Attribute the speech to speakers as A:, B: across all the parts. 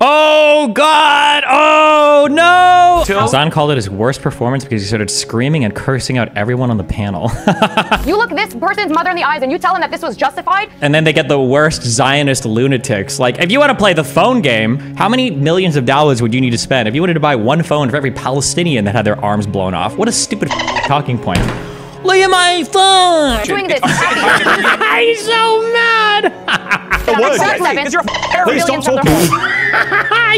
A: Oh, God! Oh, no! Hasan called it his worst performance because he started screaming and cursing out everyone on the panel.
B: You look this person's mother in the eyes and you tell them that this was justified?
A: And then they get the worst Zionist lunatics. Like, if you want to play the phone game, how many millions of dollars would you need to spend if you wanted to buy one phone for every Palestinian that had their arms blown off? What a stupid talking point. Look at my phone!
B: Doing this.
A: He's so mad!
B: Please stop talking.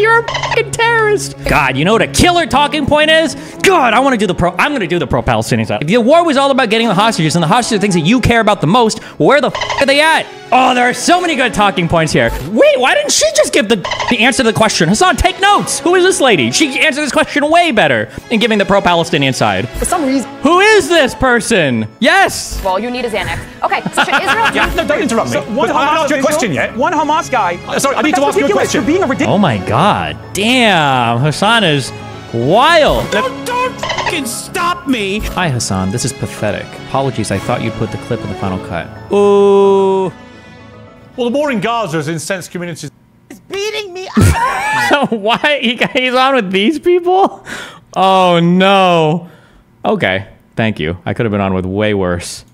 A: You're a fucking terrorist. God, you know what a killer talking point is? God, I'm gonna do the pro-Palestinian side. If the war was all about getting the hostages and the hostages are things that you care about the most, where the are they at? Oh, there are so many good talking points here. Wait, why didn't she just give the answer to the question? Hasan, take notes. Who is this lady? She answered this question way better in giving the pro-Palestinian side.
B: For some reason.
A: Who is this person? Yes.
B: Well, you need a Xanax. Okay, so should Israel...
C: Yeah, no, don't interrupt me. So I haven't asked you a question yet. One Hamas guy... Sorry, I need to ask you a question. You're being a ridiculous...
A: Oh my God. Damn, Hasan is wild.
C: Don't fucking stop me.
A: Hi, Hasan. This is pathetic. Apologies, I thought you'd put the clip in the final cut. Ooh.
D: Well, the war in Gaza has incensed communities.
C: It's beating me
A: So why? He's on with these people? Oh, no. Okay, thank you. I could have been on with way worse.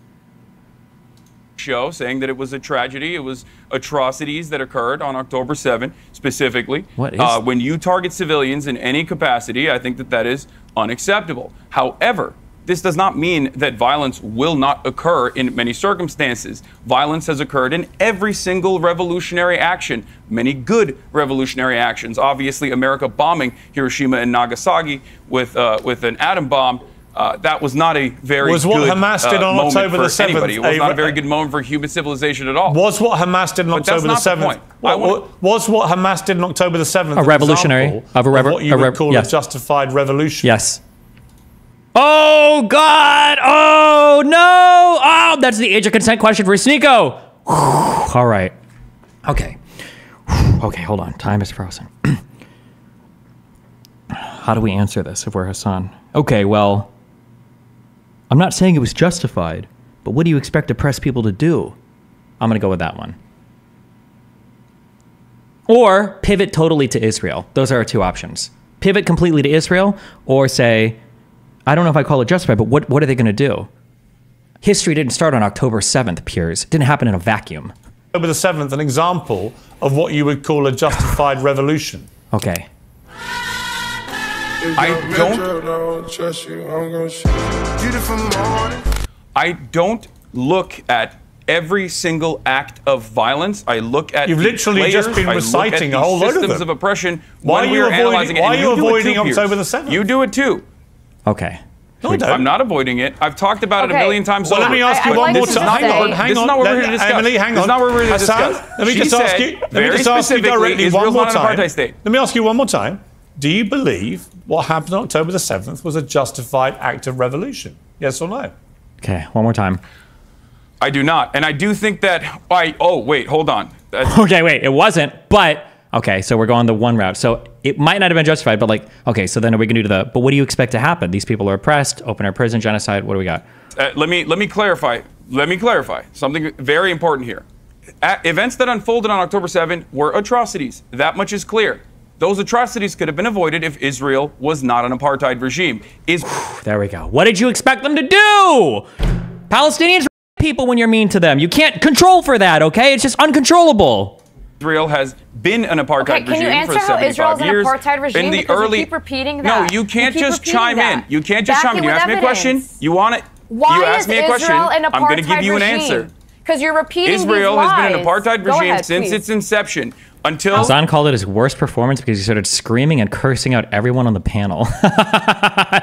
E: Show saying that it was a tragedy. It was atrocities that occurred on October 7th, specifically.
A: What is
E: when you target civilians in any capacity, I think that that is unacceptable. However, this does not mean that violence will not occur in many circumstances. Violence has occurred in every single revolutionary action, many good revolutionary actions. Obviously, America bombing Hiroshima and Nagasaki with an atom bomb, that was not a very good
D: Hamas did on
E: moment
D: October
E: for
D: the 7th.
E: anybody. It was not a very good moment for human civilization at all.
D: Was what Hamas did on October the 7th? Was what Hamas did on October the 7th
A: a revolutionary
D: of what you would call a justified revolution?
A: Yes. Oh, God! Oh, no! Oh, that's the age of consent question for Sneeko! All right. Okay. Okay, hold on. Time is frozen. How do we answer this if we're Hasan? Okay, well, I'm not saying it was justified, but what do you expect oppressed people to do? I'm going to go with that one. Or pivot totally to Israel. Those are our two options. Pivot completely to Israel, or say, I don't know if I call it justified, but what are they going to do? History didn't start on October 7th, Piers. It didn't happen in a vacuum.
D: October the 7th, an example of what you would call a justified revolution.
A: Okay.
E: I don't look at every single act of violence. I look at
D: You've literally just been reciting a whole load of them.
E: Systems of oppression.
D: Why are you avoiding October the 7th?
E: You do it too.
A: Okay.
D: No, I don't.
E: I'm not avoiding it. I've talked about it a million times over.
D: Let me ask you one more time.
E: Hang on. This is not what we're here to discuss.
D: Emily, hang on.
E: This is not what we're here to discuss.
D: Let me just ask you. Let me just ask you directly one more time. Let me ask you one more time. Do you believe what happened on October the 7th was a justified act of revolution? Yes or no?
A: Okay, one more time.
E: I do not. And I do think that... Oh, wait, hold on.
A: Okay, wait, it wasn't, but... Okay, so we're going the one route. So it might not have been justified, but like, okay, so then are we going to do but what do you expect to happen? These people are oppressed, open air prison, genocide, what do we got?
E: Let me clarify. Let me clarify something very important here. Events that unfolded on October 7th were atrocities. That much is clear. Those atrocities could have been avoided if Israel was not an apartheid regime.
A: There we go. What did you expect them to do? Palestinians are people when you're mean to them. You can't control for that, okay? It's just uncontrollable.
E: Israel has been an apartheid regime for 75 years.
B: Can you answer how Israel's an apartheid regime?
E: In the
B: because you keep repeating that.
E: No, you can't just chime in. You can't just chime in. You ask me a question. You want it.
B: Why
E: you ask me a question. I'm going to give you an answer.
B: Because you're repeating
E: Israel
B: these lies.
E: has been an apartheid regime since its inception. Until
A: Hasan called it his worst performance because he started screaming and cursing out everyone on the panel. Is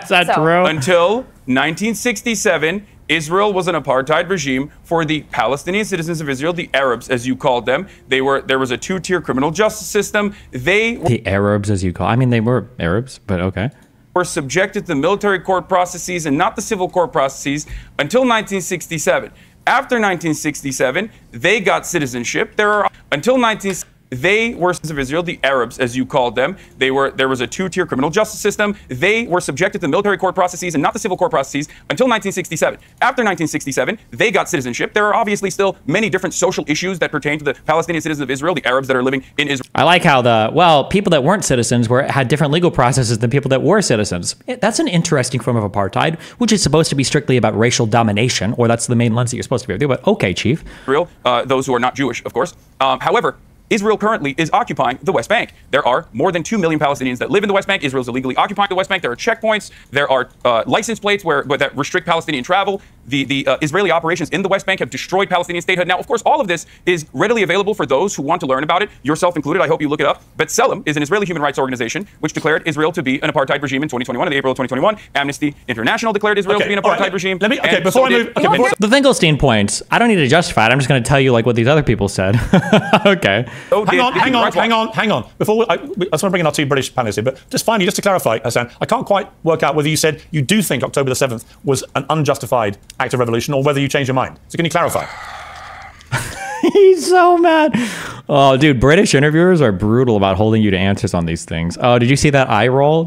A: that true?
E: Until 1967, Israel was an apartheid regime for the Palestinian citizens of Israel, the Arabs, as you called them. There was a two-tier criminal justice system.
A: The Arabs, as you call. I mean, they were Arabs, but okay.
E: Were subjected to military court processes and not the civil court processes until 1967. After 1967, they got citizenship. Until They were citizens of Israel, the Arabs, as you called them. There was a two-tier criminal justice system. They were subjected to military court processes and not the civil court processes until 1967. After 1967, they got citizenship. There are obviously still many different social issues that pertain to the Palestinian citizens of Israel, the Arabs that are living in Israel.
A: I like how people that weren't citizens had different legal processes than people that were citizens. That's an interesting form of apartheid, which is supposed to be strictly about racial domination, or that's the main lens that you're supposed to be able to do. But okay, Chief.
E: Israel, those who are not Jewish, of course. However, Israel currently is occupying the West Bank. There are more than 2 million Palestinians that live in the West Bank. Israel is illegally occupying the West Bank. There are checkpoints. There are license plates that restrict Palestinian travel. The Israeli operations in the West Bank have destroyed Palestinian statehood. Now, of course, all of this is readily available for those who want to learn about it, yourself included. I hope you look it up. B'Tselem is an Israeli human rights organization which declared Israel to be an apartheid regime in 2021, in April of 2021. Amnesty International declared Israel to be an apartheid regime.
D: Before I move...
A: The Finkelstein points, I don't need to justify it. I'm just going to tell you like what these other people said. Okay.
D: Hang on. Before I just want to bring in our two British panelists here, but just finally, just to clarify, Hasan, I can't quite work out whether you said you do think October the 7th was an unjustified act of revolution or whether you changed your mind. So can you clarify?
A: He's so mad. Oh, dude, British interviewers are brutal about holding you to answers on these things. Oh, did you see that eye roll?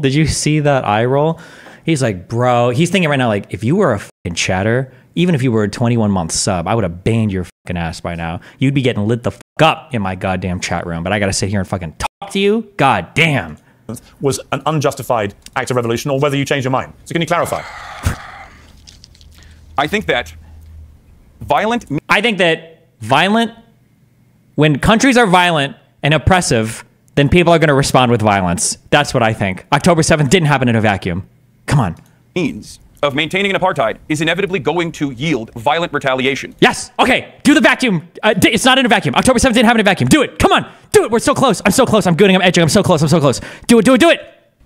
A: He's like, bro, he's thinking right now, like, if you were a fucking chatter, even if you were a 21-month sub, I would have banned your fucking ass by now. You'd be getting lit the fuck up in my goddamn chat room, but I gotta sit here and fucking talk to you? God damn.
D: Was an unjustified act of revolution or whether you changed your mind. So can you clarify?
E: I think that violent,
A: when countries are violent and oppressive, then people are going to respond with violence. That's what I think. October 7th didn't happen in a vacuum. Come on.
E: Means of maintaining an apartheid is inevitably going to yield violent retaliation.
A: Yes. Okay. Do the vacuum. It's not in a vacuum. October 7th didn't happen in a vacuum. Do it. Come on. Do it. We're so close. I'm so close. I'm gooning. I'm edging. I'm so close. Do it.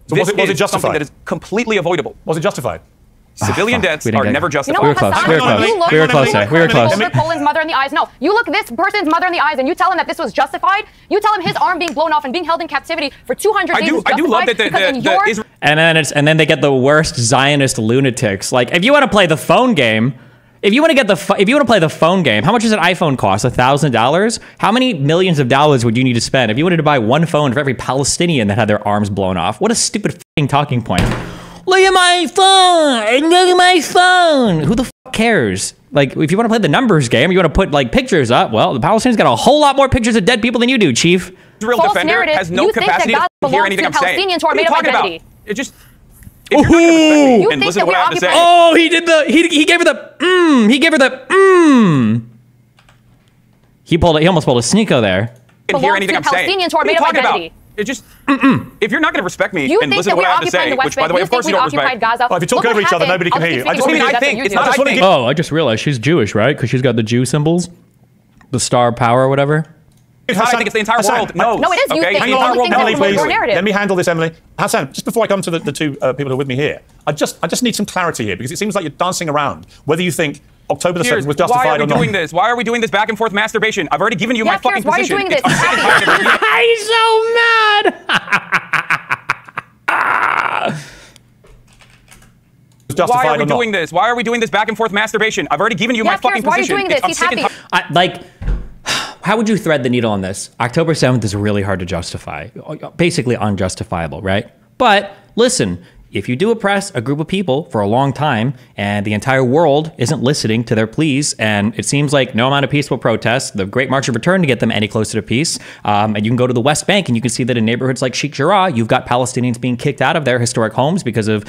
D: So was it justified?
E: Something that is completely avoidable.
D: Was it justified?
E: Civilian deaths are never justified.
A: We were close. We were close.
B: Look Colin's mother in the eyes. No, you look this person's mother in the eyes and you tell him that this was justified. You tell him his arm being blown off and being held in captivity for 200 days is justified.
E: I do love that
A: and then they get the worst Zionist lunatics. Like, if you want to play the phone game, if you want to play the phone game, how much does an iPhone cost? $1,000? How many millions of dollars would you need to spend if you wanted to buy one phone for every Palestinian that had their arms blown off? What a stupid fucking talking point. Look at my phone! Look at my phone! Who the fuck cares? Like, if you want to play the numbers game, you want to put, like, pictures up, well, the Palestinians got a whole lot more pictures of dead people than you do, Chief.
E: Israel defender has no capacity to hear anything I'm saying.
B: Palestinians who are made of identity.
E: It just... If you're not gonna respect me and listen to what I have to say...
A: Oh, he gave her the... He gave her the... He almost pulled a sneako there.
E: Hear anything I'm saying.
B: Palestinians who are made of identity.
E: It just... If you're not going to respect me and listen to what I have to say, which, by the way, of course you don't respect...
D: Oh, if you talk over each other, nobody can hear you.
A: Oh, I just realized she's Jewish, right? Because she's got the Jew symbols. The star power or whatever.
E: I think it's the entire world. No,
B: it is. You think
D: hang on, Emily, please. Let me handle this, Emily. Hasan, just before I come to the two people who are with me here, I just need some clarity here because it seems like you're dancing around whether you think October the 7th was justified or not.
E: Why are we doing this back and forth masturbation? I've already given you my fucking position.
B: Why are you doing this?
A: He's so mad.
E: Why are we doing this? Why are we doing this back and forth masturbation? I've already given you my fucking position.
B: Why are you doing this? He's happy.
A: How would you thread the needle on this? October 7th is really hard to justify. Basically unjustifiable, right? But listen, if you do oppress a group of people for a long time and the entire world isn't listening to their pleas, and it seems like no amount of peaceful protests, the Great March of Return to get them any closer to peace, and you can go to the West Bank and you can see that in neighborhoods like Sheikh Jarrah, you've got Palestinians being kicked out of their historic homes because of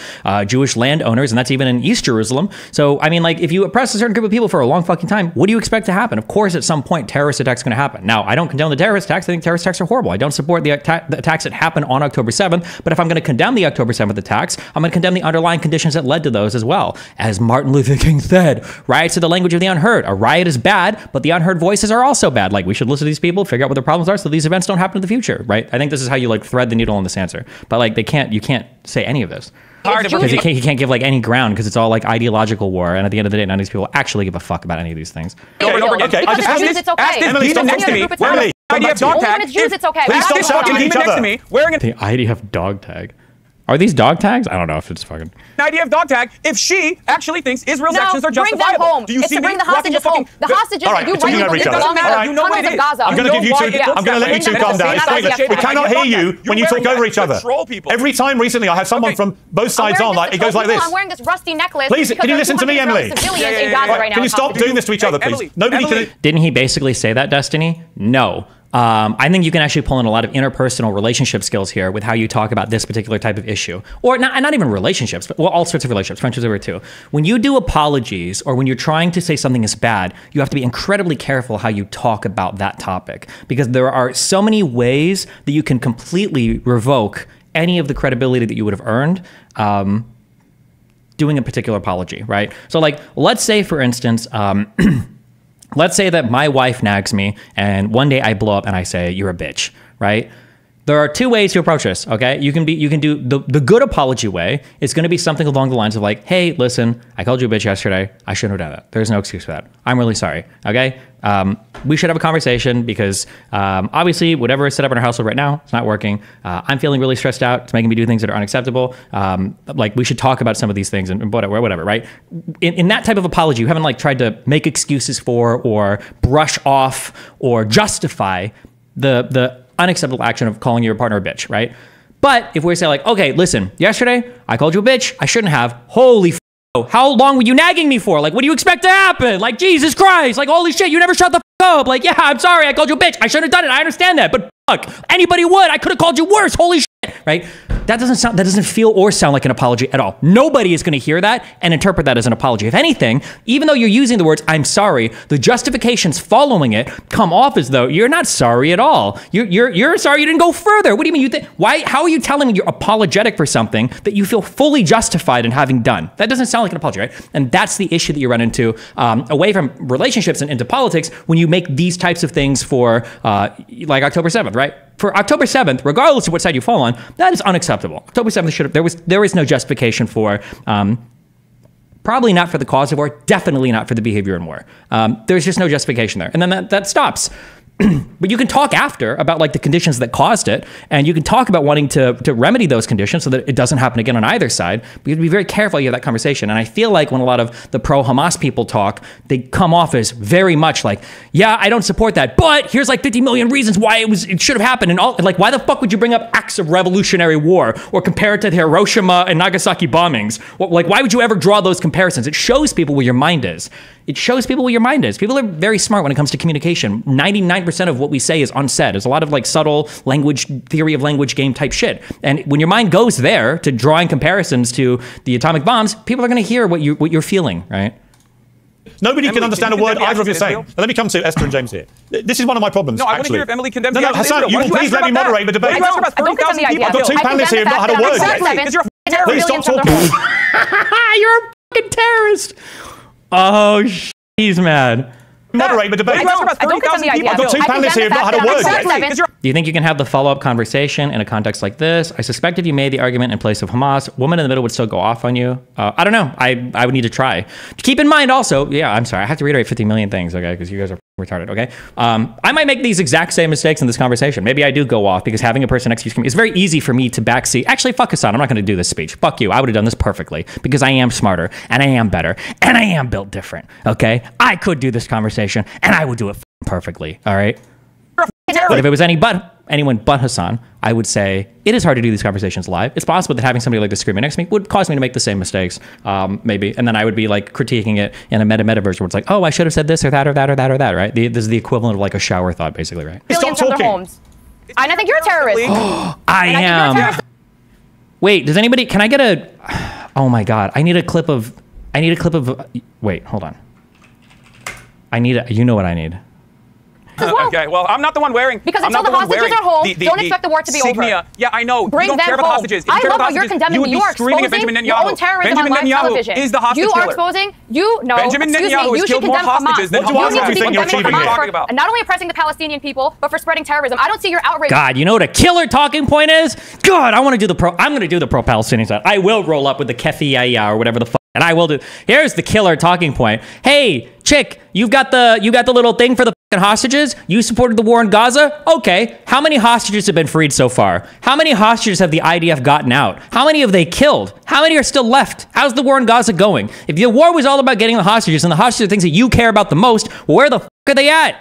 A: Jewish landowners, and that's even in East Jerusalem. So, I mean, like, if you oppress a certain group of people for a long fucking time, what do you expect to happen? Of course, at some point, terrorist attacks are going to happen. Now, I don't condone the terrorist attacks. I think terrorist attacks are horrible. I don't support the attacks that happened on October 7th, but if I'm going to condemn the October 7th attacks, I'm going to condemn the underlying conditions that led to those as well. As Martin Luther King said, riots are the language of the unheard. A riot is bad, but the unheard voices are also bad. Like, we should listen to these people, figure out what their problems are so these events don't happen in the future, right? I think this is how you, like, thread the needle on this answer. But, like, you can't say any of this. Because you can't give, like, any ground because it's all, like, ideological war, and at the end of the day, none of these people actually give a fuck about any of these things.
D: Okay, I just
B: ask
D: this demon next to me.
E: Wearing an ID of dog tag.
B: It's okay.
D: Please stop shouting at each other.
E: Wearing
A: the ID of dog tag. Are these dog tags? I don't know if it's fucking...
C: An idea of dog tag if she actually thinks Israel's actions are
B: bring them
C: justifiable.
B: home.
C: Do you
B: it's
C: see
B: to bring
C: me
B: the hostages home. The hostages
D: All right,
B: that you
D: talking over each other.
B: belong
C: All right,
B: to
C: you know what
B: tunnels
C: it
B: of
C: is.
B: Gaza.
D: I'm going to give you two. I'm going to let you two calm down. It's pointless. We cannot hear you when you talk over each other. Every time recently, I have someone from both sides on. Like it goes like this.
B: I'm wearing this rusty necklace.
D: Please, can you listen to me, Emily?
B: Can
D: you stop doing this to each other, please? Nobody can.
A: Didn't he basically say that, Destiny? No. I think you can actually pull in a lot of interpersonal relationship skills here with how you talk about this particular type of issue. Or not even relationships, but all sorts of relationships, friendships over too. When you do apologies or when you're trying to say something is bad, you have to be incredibly careful how you talk about that topic, because there are so many ways that you can completely revoke any of the credibility that you would have earned doing a particular apology, right? So like, let's say for instance, let's say that my wife nags me and one day I blow up and I say, you're a bitch, right? There are two ways to approach this, okay? You can do the good apology way. It's going to be something along the lines of like, hey, listen, I called you a bitch yesterday. I shouldn't have done that. There's no excuse for that. I'm really sorry, okay? We should have a conversation because obviously whatever is set up in our household right now, it's not working. I'm feeling really stressed out. It's making me do things that are unacceptable. Like we should talk about some of these things and whatever, right? In that type of apology, you haven't like tried to make excuses for or brush off or justify the unacceptable action of calling your partner a bitch, right? But if we say like, okay, listen, yesterday I called you a bitch. I shouldn't have. Holy how long were you nagging me for? Like, what do you expect to happen? Like, Jesus Christ, like, holy shit, you never shut the up. Like, yeah, I'm sorry, I called you a bitch. I shouldn't have done it. I understand that, but fuck, anybody would. I could have called you worse. Holy shit, right? That doesn't feel or sound like an apology at all. Nobody is going to hear that and interpret that as an apology. If anything, even though you're using the words "I'm sorry," the justifications following it come off as though you're not sorry at all. You're sorry you didn't go further. What do you mean? How are you telling me you're apologetic for something that you feel fully justified in having done? That doesn't sound like an apology, right? And that's the issue that you run into away from relationships and into politics when you make these types of things for like October 7th, right? For October 7th, regardless of what side you fall on, that is unacceptable. October 7th there is no justification for, probably not for the cause of war, definitely not for the behavior in war. There's just no justification there. And then that stops. But you can talk after about like the conditions that caused it, and you can talk about wanting to remedy those conditions so that it doesn't happen again on either side. But you have to be very careful you have that conversation. And I feel like when a lot of the pro-Hamas people talk, they come off as very much like, yeah, I don't support that, but here's like 50 million reasons why it should have happened. And all like, why the fuck would you bring up acts of revolutionary war or compare it to the Hiroshima and Nagasaki bombings? Like, why would you ever draw those comparisons? It shows people where your mind is. It shows people where your mind is. People are very smart when it comes to communication. 99% of what we say is unsaid. There's a lot of like subtle language, theory of language game type shit. And when your mind goes there to drawing comparisons to the atomic bombs, people are going to hear what you're feeling, right?
D: Nobody can understand a word either of you are saying. Let me come to Esther and James here. This is one of my problems.
C: No, I want to hear if Emily condemns
D: No, Hasan, you will please let me moderate the debate.
C: I've got
D: 2 panelists here who have not had a word yet. Please stop talking.
A: You're a fucking terrorist. Oh, he's mad.
D: Moderate the debate. I've got 2 panelists here who have not had a word yet.
A: Do you think you can have the follow-up conversation in a context like this? I suspect if you made the argument in place of Hamas, woman in the middle would still go off on you. I don't know. I would need to try. Keep in mind also, yeah, I'm sorry. I have to reiterate 50 million things, okay, because you guys are retarded, okay? I might make these exact same mistakes in this conversation. Maybe I do go off because having a person next to you, it's very easy for me to backseat. Actually, fuck Hasan. I'm not going to do this speech. Fuck you. I would have done this perfectly because I am smarter and I am better and I am built different, okay? I could do this conversation and I would do it perfectly, all right? But if it was anyone but Hasan, I would say it is hard to do these conversations live. It's possible that having somebody like this screaming next to me would cause me to make the same mistakes, maybe. And then I would be like critiquing it in a meta version where it's like, oh, I should have said this or that or that or that or that, right? This is the equivalent of like a shower thought, basically, right?
B: Stop talking. And I think you're a terrorist.
A: I am. Wait, does anybody? Can I get a? Oh my God! I need a clip of. Wait, hold on. You know what I need.
C: Okay, well, I'm not the one wearing.
B: Because until the hostages are home, don't expect the war to be over.
C: Yeah, I know.
B: Bring
C: you don't care about the hostages.
B: I love how you're condemning me. You are exposing your own terrorism on live television.
C: Is the hostage
B: you are
C: killer.
B: exposing.
C: Benjamin Netanyahu has killed more hostages than
D: Hamas. What do you think you're achieving here?
B: And not only oppressing the Palestinian people, but for spreading terrorism. I don't see your outrage.
A: God, you know what a killer talking point is? God, I'm going to do the pro-Palestinian side. I will roll up with the kefi or whatever the fuck. And I will do. Here's the killer talking point. Hey, chick, you've got the little thing for the hostages? You supported the war in Gaza? Okay. How many hostages have been freed so far? How many hostages have the IDF gotten out? How many have they killed? How many are still left? How's the war in Gaza going? If the war was all about getting the hostages and the hostages are things that you care about the most, where the are they at?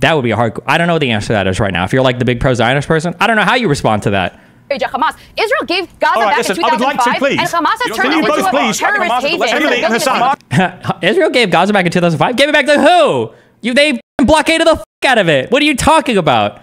A: That would be a hard... I don't know what the answer to that is right now. If you're like the big pro-Zionist person, I don't know how you respond to that.
B: Hamas. Israel gave Gaza back
D: listen,
B: in 2005,
D: I would like to, please.
B: and Hamas has turned
D: Can
B: it
D: you
B: into
D: both
B: a
D: please?
B: terrorist haven.
D: Emily and Hasan.
A: Israel gave Gaza back in 2005? Gave it back to who? They blockaded the out of it. What are you talking about?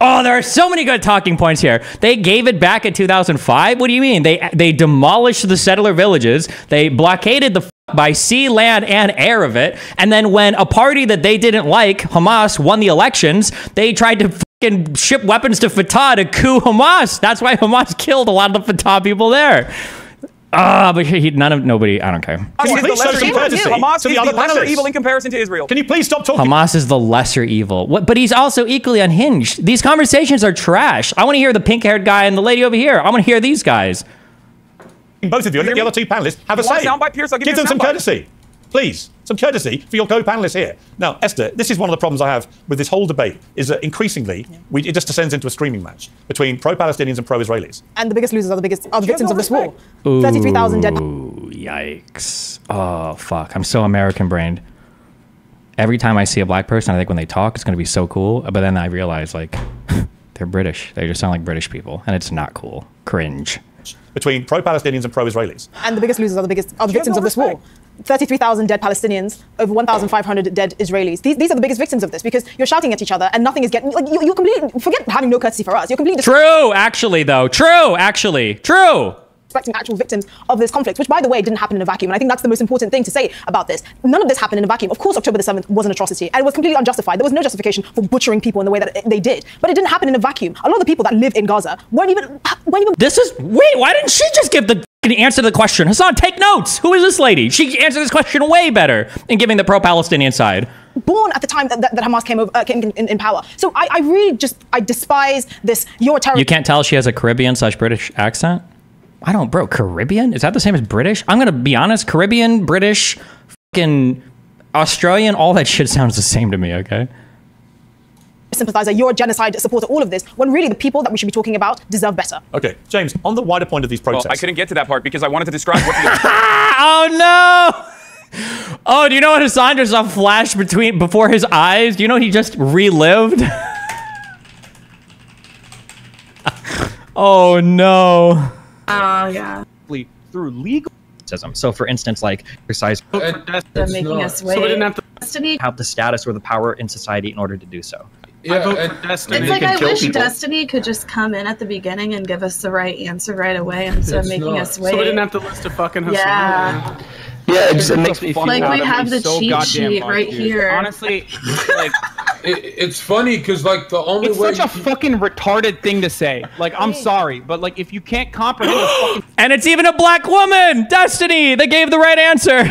A: Oh, there are so many good talking points here. They gave it back in 2005? What do you mean? They demolished the settler villages. They blockaded the by sea, land, and air of it. And then when a party that they didn't like, Hamas, won the elections, they tried to fucking ship weapons to Fatah to coup Hamas. That's why Hamas killed a lot of the Fatah people there. But nobody, I don't care.
D: Can you please show some courtesy
E: Hamas
D: to
E: is
D: the other
E: the lesser
D: panelists?
E: evil in comparison to Israel.
D: Can you please stop talking?
A: Hamas is the lesser evil. But he's also equally unhinged. These conversations are trash. I want to hear the pink-haired guy and the lady over here. I want to hear these guys.
D: Both of you and the other two panelists have a
E: You want
D: say.
E: a soundbite, Piers? I'll give you
D: them
E: a
D: some
E: soundbite.
D: courtesy. Please, some courtesy for your co-panelists here. Now, Esther, this is one of the problems I have with this whole debate, is that increasingly it just descends into a screaming match between pro-Palestinians and pro-Israelis.
F: And the biggest losers are the victims of this war. 33,000 dead.
A: Ooh, yikes. Oh, fuck. I'm so American-brained. Every time I see a black person, I think when they talk, it's going to be so cool. But then I realize, like, they're British. They just sound like British people. And it's not cool. Cringe.
D: Between pro-Palestinians and pro-Israelis.
F: And the biggest losers are the victims of this war. 33,000 dead Palestinians, over 1,500 dead Israelis. These are the biggest victims of this, because you're shouting at each other and nothing is getting... Like, you're completely... Forget having no courtesy for us. You're completely...
A: True, actually, though. True, actually. True.
F: Respecting actual victims of this conflict, which, by the way, didn't happen in a vacuum. And I think that's the most important thing to say about this. None of this happened in a vacuum. Of course, October the 7th was an atrocity, and it was completely unjustified. There was no justification for butchering people in the way that they did. But it didn't happen in a vacuum. A lot of the people that live in Gaza weren't even...
A: This is... Wait, why didn't she just give the answer to the question? Hasan, take notes. Who is this lady? She answered this question way better in giving the pro-Palestinian side.
F: Born at the time that Hamas came in power. So I really just... I despise this... You're a terrorist.
A: You can't tell she has a Caribbean/British accent? I don't, bro. Caribbean? Is that the same as British? I'm gonna be honest. Caribbean, British, fucking Australian, all that shit sounds the same to me, okay?
F: Sympathizer, you're a genocide supporter, all of this, when really the people that we should be talking about deserve better.
D: Okay, James, on the wider point of these protests...
E: Well, I couldn't get to that part because I wanted to describe what the...
A: Oh, no! Oh, do you know what Hasan just saw flash before his eyes? Do you know he just relived? Oh, no.
G: Oh, yeah.
H: Through legal.
A: So, for instance, like exercise
G: They're making us wait.
H: So we didn't have to
G: Destiny.
A: have the status or the power in society in order to do so.
G: It's like I wish Destiny could just come in at the beginning and give us the right answer right away instead of making us wait.
H: So we didn't have to list a fucking Hasan.
G: Yeah.
I: Yeah, it makes me feel
G: Like we have the
H: so
G: cheat
H: goddamn
G: sheet right here.
H: Honestly, like
J: it's funny because like the only
H: it's
J: way
H: such a fucking retarded thing to say. Like, I'm sorry, but like if you can't comprehend the fucking
A: And it's even a black woman! Destiny! They gave the right answer!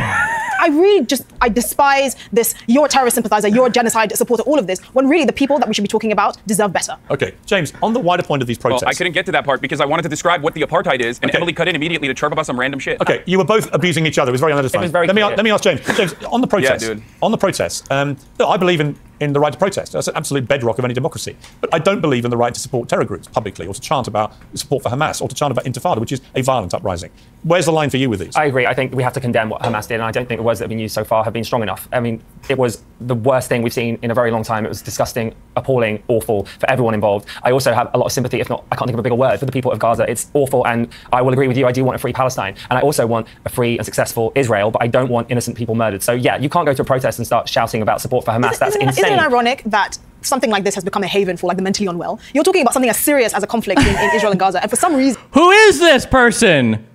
F: I really just, I despise this, you're a terrorist sympathizer, you're a genocide supporter, all of this, when really the people that we should be talking about deserve better.
D: Okay, James, on the wider point of these protests...
E: Well, I couldn't get to that part because I wanted to describe what the apartheid is, and Emily cut in immediately to chirp about some random shit.
D: Okay, you were both abusing each other. It was very unsatisfying.
E: It was very
D: let
E: clear.
D: me ask James. James, on the protests.
E: Yeah, dude.
D: On the protests. Look, I believe in the right to protest. That's an absolute bedrock of any democracy. But I don't believe in the right to support terror groups publicly, or to chant about support for Hamas, or to chant about Intifada, which is a violent uprising. Where's the line for you with these?
K: I agree. I think we have to condemn what Hamas did, and I don't think the words that have been used so far have been strong enough. I mean, it was the worst thing we've seen in a very long time. It was disgusting, appalling, awful for everyone involved. I also have a lot of sympathy, if not, I can't think of a bigger word, for the people of Gaza. It's awful, and I will agree with you. I do want a free Palestine, and I also want a free and successful Israel, but I don't want innocent people murdered. So yeah, you can't go to a protest and start shouting about support for Hamas. That's insane.
F: Isn't it ironic that something like this has become a haven for like the mentally unwell? You're talking about something as serious as a conflict in Israel and Gaza, and for some reason...
A: Who is this person?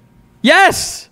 A: Yes!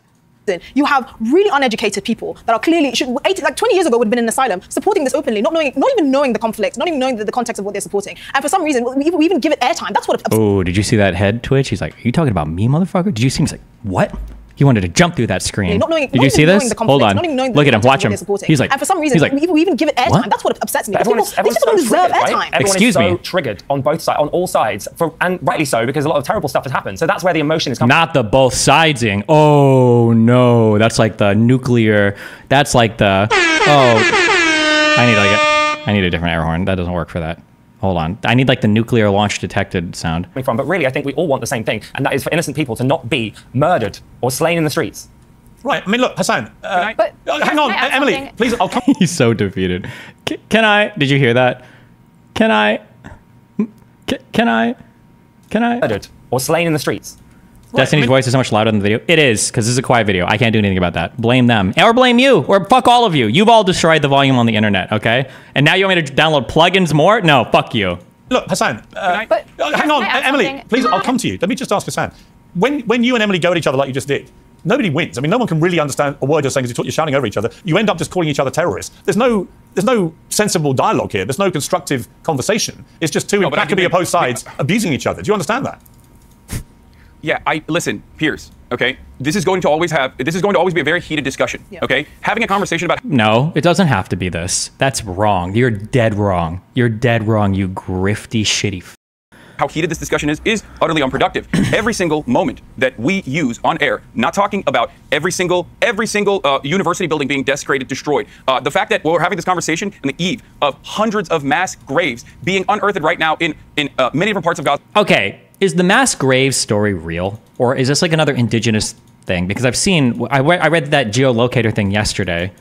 F: You have really uneducated people that are clearly, 20 years ago would have been in an asylum, supporting this openly, not even knowing the conflict, not even knowing the context of what they're supporting. And for some reason, we even give it airtime. That's what...
A: Oh, did you see that head twitch? He's like, are you talking about me, motherfucker? Did you see him? He's like, what? He wanted to jump through that screen. Did you see this? Hold on. Look at him. Watch him. He's like,
F: and for some reason,
A: he's like,
F: we even give it airtime.
A: what?
F: That's what upsets me.
K: Everyone's
F: These people don't deserve airtime.
K: Right? Everyone
A: Excuse
K: is so
A: me.
K: triggered on both sides, on all sides, and rightly so, because a lot of terrible stuff has happened. So that's where the emotion is coming.
A: Not the both sidesing. Oh no, that's like the nuclear. That's like the. Oh. I need a different air horn. That doesn't work for that. Hold on. I need like the nuclear launch detected sound.
K: From, but really, I think we all want the same thing, and that is for innocent people to not be murdered or slain in the streets.
D: Right. I mean, look, Hasan. Hang on, Emily.
B: something?
D: Please, I'll come.
A: He's so defeated. Can I? Did you hear that? Can I? Can I?
K: Murdered or slain in the streets.
A: Destiny's voice is so much louder than the video. It is, because this is a quiet video. I can't do anything about that. Blame them. Or blame you. Or fuck all of you. You've all destroyed the volume on the internet, okay? And now you want me to download plugins more? No, fuck you.
D: Look, Hasan. Hang on, Emily.
B: something?
D: Please, I'll come to you. Let me just ask Hasan. When you and Emily go at each other like you just did, nobody wins. I mean, no one can really understand a word you're saying because you're shouting over each other. You end up just calling each other terrorists. There's no sensible dialogue here. There's no constructive conversation. It's just two implacably opposed sides abusing each other. Do you understand that?
E: Yeah, listen, Piers, okay? This is going to always be a very heated discussion, okay? Having a conversation about...
A: No, it doesn't have to be this. That's wrong. You're dead wrong. You're dead wrong, you grifty, shitty
E: how heated this discussion is utterly unproductive. Every single moment that we use on air, not talking about every single university building being desecrated, destroyed. The fact that we're having this conversation on the eve of hundreds of mass graves being unearthed right now in many different parts of Gaza.
A: Okay, is the mass graves story real? Or is this like another indigenous thing? Because I read that geolocator thing yesterday.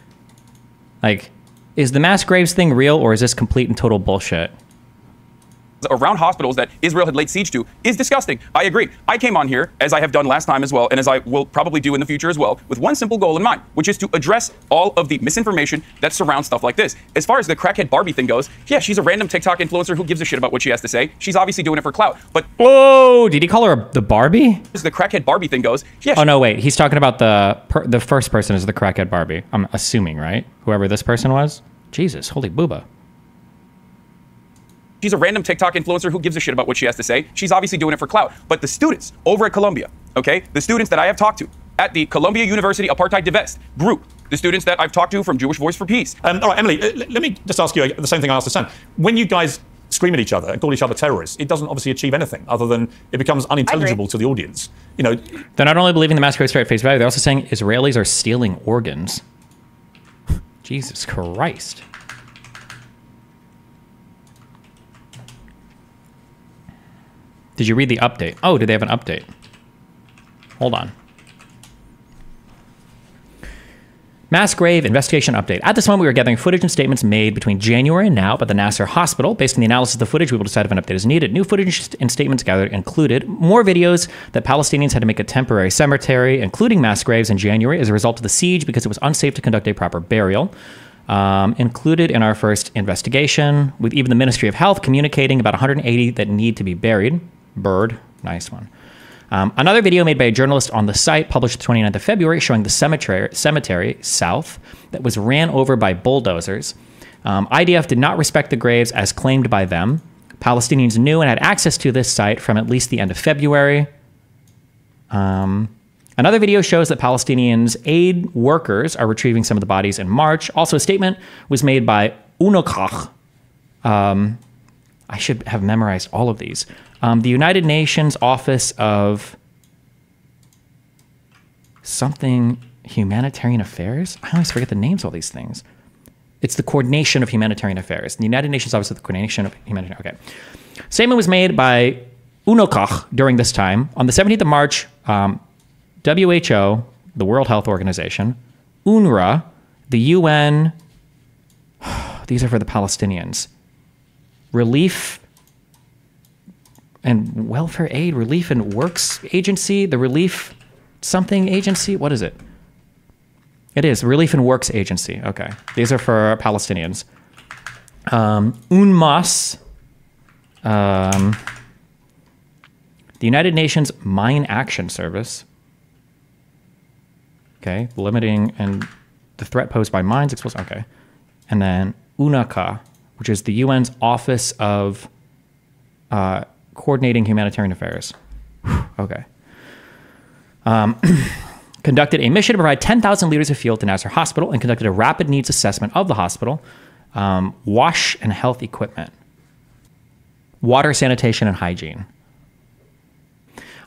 A: Like, is the mass graves thing real, or is this complete and total bullshit?
E: Around hospitals that Israel had laid siege to is disgusting. I agree. I came on here, as I have done last time as well, and as I will probably do in the future as well, with one simple goal in mind, which is to address all of the misinformation that surrounds stuff like this. As far as the crackhead Barbie thing goes, yeah, she's a random TikTok influencer who gives a shit about what she has to say. She's obviously doing it for clout. But
A: whoa, did he call her the Barbie?
E: As the crackhead Barbie thing goes, yeah.
A: Oh no, wait, he's talking about the first person is the crackhead Barbie. I'm assuming, right? Whoever this person was. Jesus, holy booba.
E: She's a random TikTok influencer who gives a shit about what she has to say. She's obviously doing it for clout. But the students over at Columbia, okay, the students that I have talked to at the Columbia University Apartheid Divest group, the students that I've talked to from Jewish Voice for Peace.
D: All right, Emily, let me just ask you the same thing I asked Hasan. When you guys scream at each other and call each other terrorists, it doesn't obviously achieve anything other than it becomes unintelligible to the audience. You know,
A: they're not only believing the mass grave story at face value, they're also saying Israelis are stealing organs. Jesus Christ. Did you read the update? Oh, did they have an update? Hold on. Mass grave investigation update. At this moment, we are gathering footage and statements made between January and now by the Nasser Hospital. Based on the analysis of the footage, we will decide if an update is needed. New footage and statements gathered included more videos that Palestinians had to make a temporary cemetery, including mass graves in January as a result of the siege because it was unsafe to conduct a proper burial. Included in our first investigation, with even the Ministry of Health communicating about 180 that need to be buried. Bird, nice one. Another video made by a journalist on the site published the 29th of February showing the cemetery south that was ran over by bulldozers. IDF did not respect the graves as claimed by them. Palestinians knew and had access to this site from at least the end of February. Another video shows that Palestinians aid workers are retrieving some of the bodies in March. Also, a statement was made by UNOKACH. I should have memorized all of these. The United Nations Office of something Humanitarian Affairs? I always forget the names of all these things. It's the Coordination of Humanitarian Affairs. The United Nations Office of the Coordination of Humanitarian... Okay. Statement was made by UNOKACH during this time. On the 17th of March, WHO, the World Health Organization, UNRWA, the UN... These are for the Palestinians. Relief and Welfare Aid, Relief and Works Agency, the Relief something agency. What is it? It is Relief and Works Agency. Okay, these are for Palestinians. UNMAS, the United Nations Mine Action Service. Okay, limiting and the threat posed by mines exposed. Okay, and then UNACA, which is the UN's Office of Coordinating Humanitarian Affairs. Okay. Conducted a mission to provide 10,000 liters of fuel to Nasser Hospital and conducted a rapid needs assessment of the hospital, wash and health equipment, water, sanitation, and hygiene.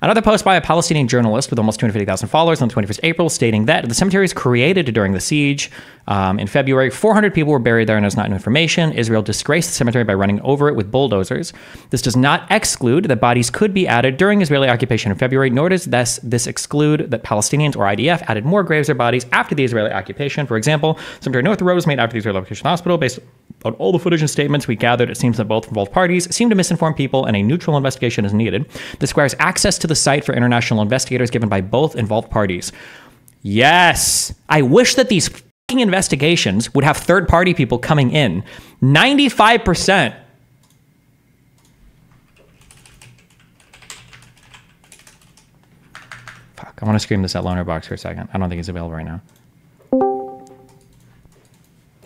A: Another post by a Palestinian journalist with almost 250,000 followers on the 21st April stating that the cemetery was created during the siege. In February, 400 people were buried there and there's not new information. Israel disgraced the cemetery by running over it with bulldozers. This does not exclude that bodies could be added during Israeli occupation in February, nor does this exclude that Palestinians or IDF added more graves or bodies after the Israeli occupation. For example, Cemetery North Road was made after the Israeli occupation hospital. Based on all the footage and statements we gathered, it seems that both involved parties seem to misinform people and a neutral investigation is needed. This requires access to the site for international investigators given by both involved parties. Yes, I wish that these investigations would have third-party people coming in. 95%. Fuck, I want to scream this at Loner Box for a second. I don't think he's available right now.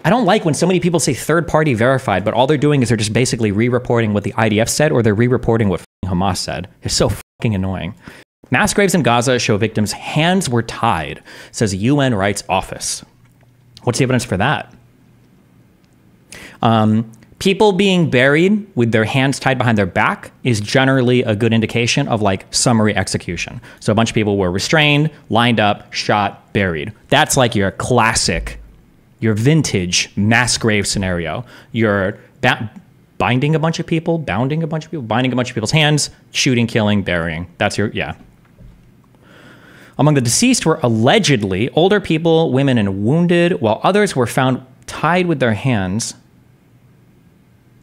A: I don't like when so many people say third-party verified, but all they're doing is they're just basically re-reporting what the IDF said or they're re-reporting what Hamas said. It's so fucking annoying. Mass graves in Gaza show victims' hands were tied, says UN Rights Office. What's the evidence for that? People being buried with their hands tied behind their back is generally a good indication of like summary execution. So a bunch of people were restrained, lined up, shot, buried. That's like your classic, your vintage mass grave scenario. You're binding a bunch of people, bounding a bunch of people, binding a bunch of people's hands, shooting, killing, burying. That's your, yeah. Among the deceased were allegedly older people, women, and wounded, while others were found tied with their hands,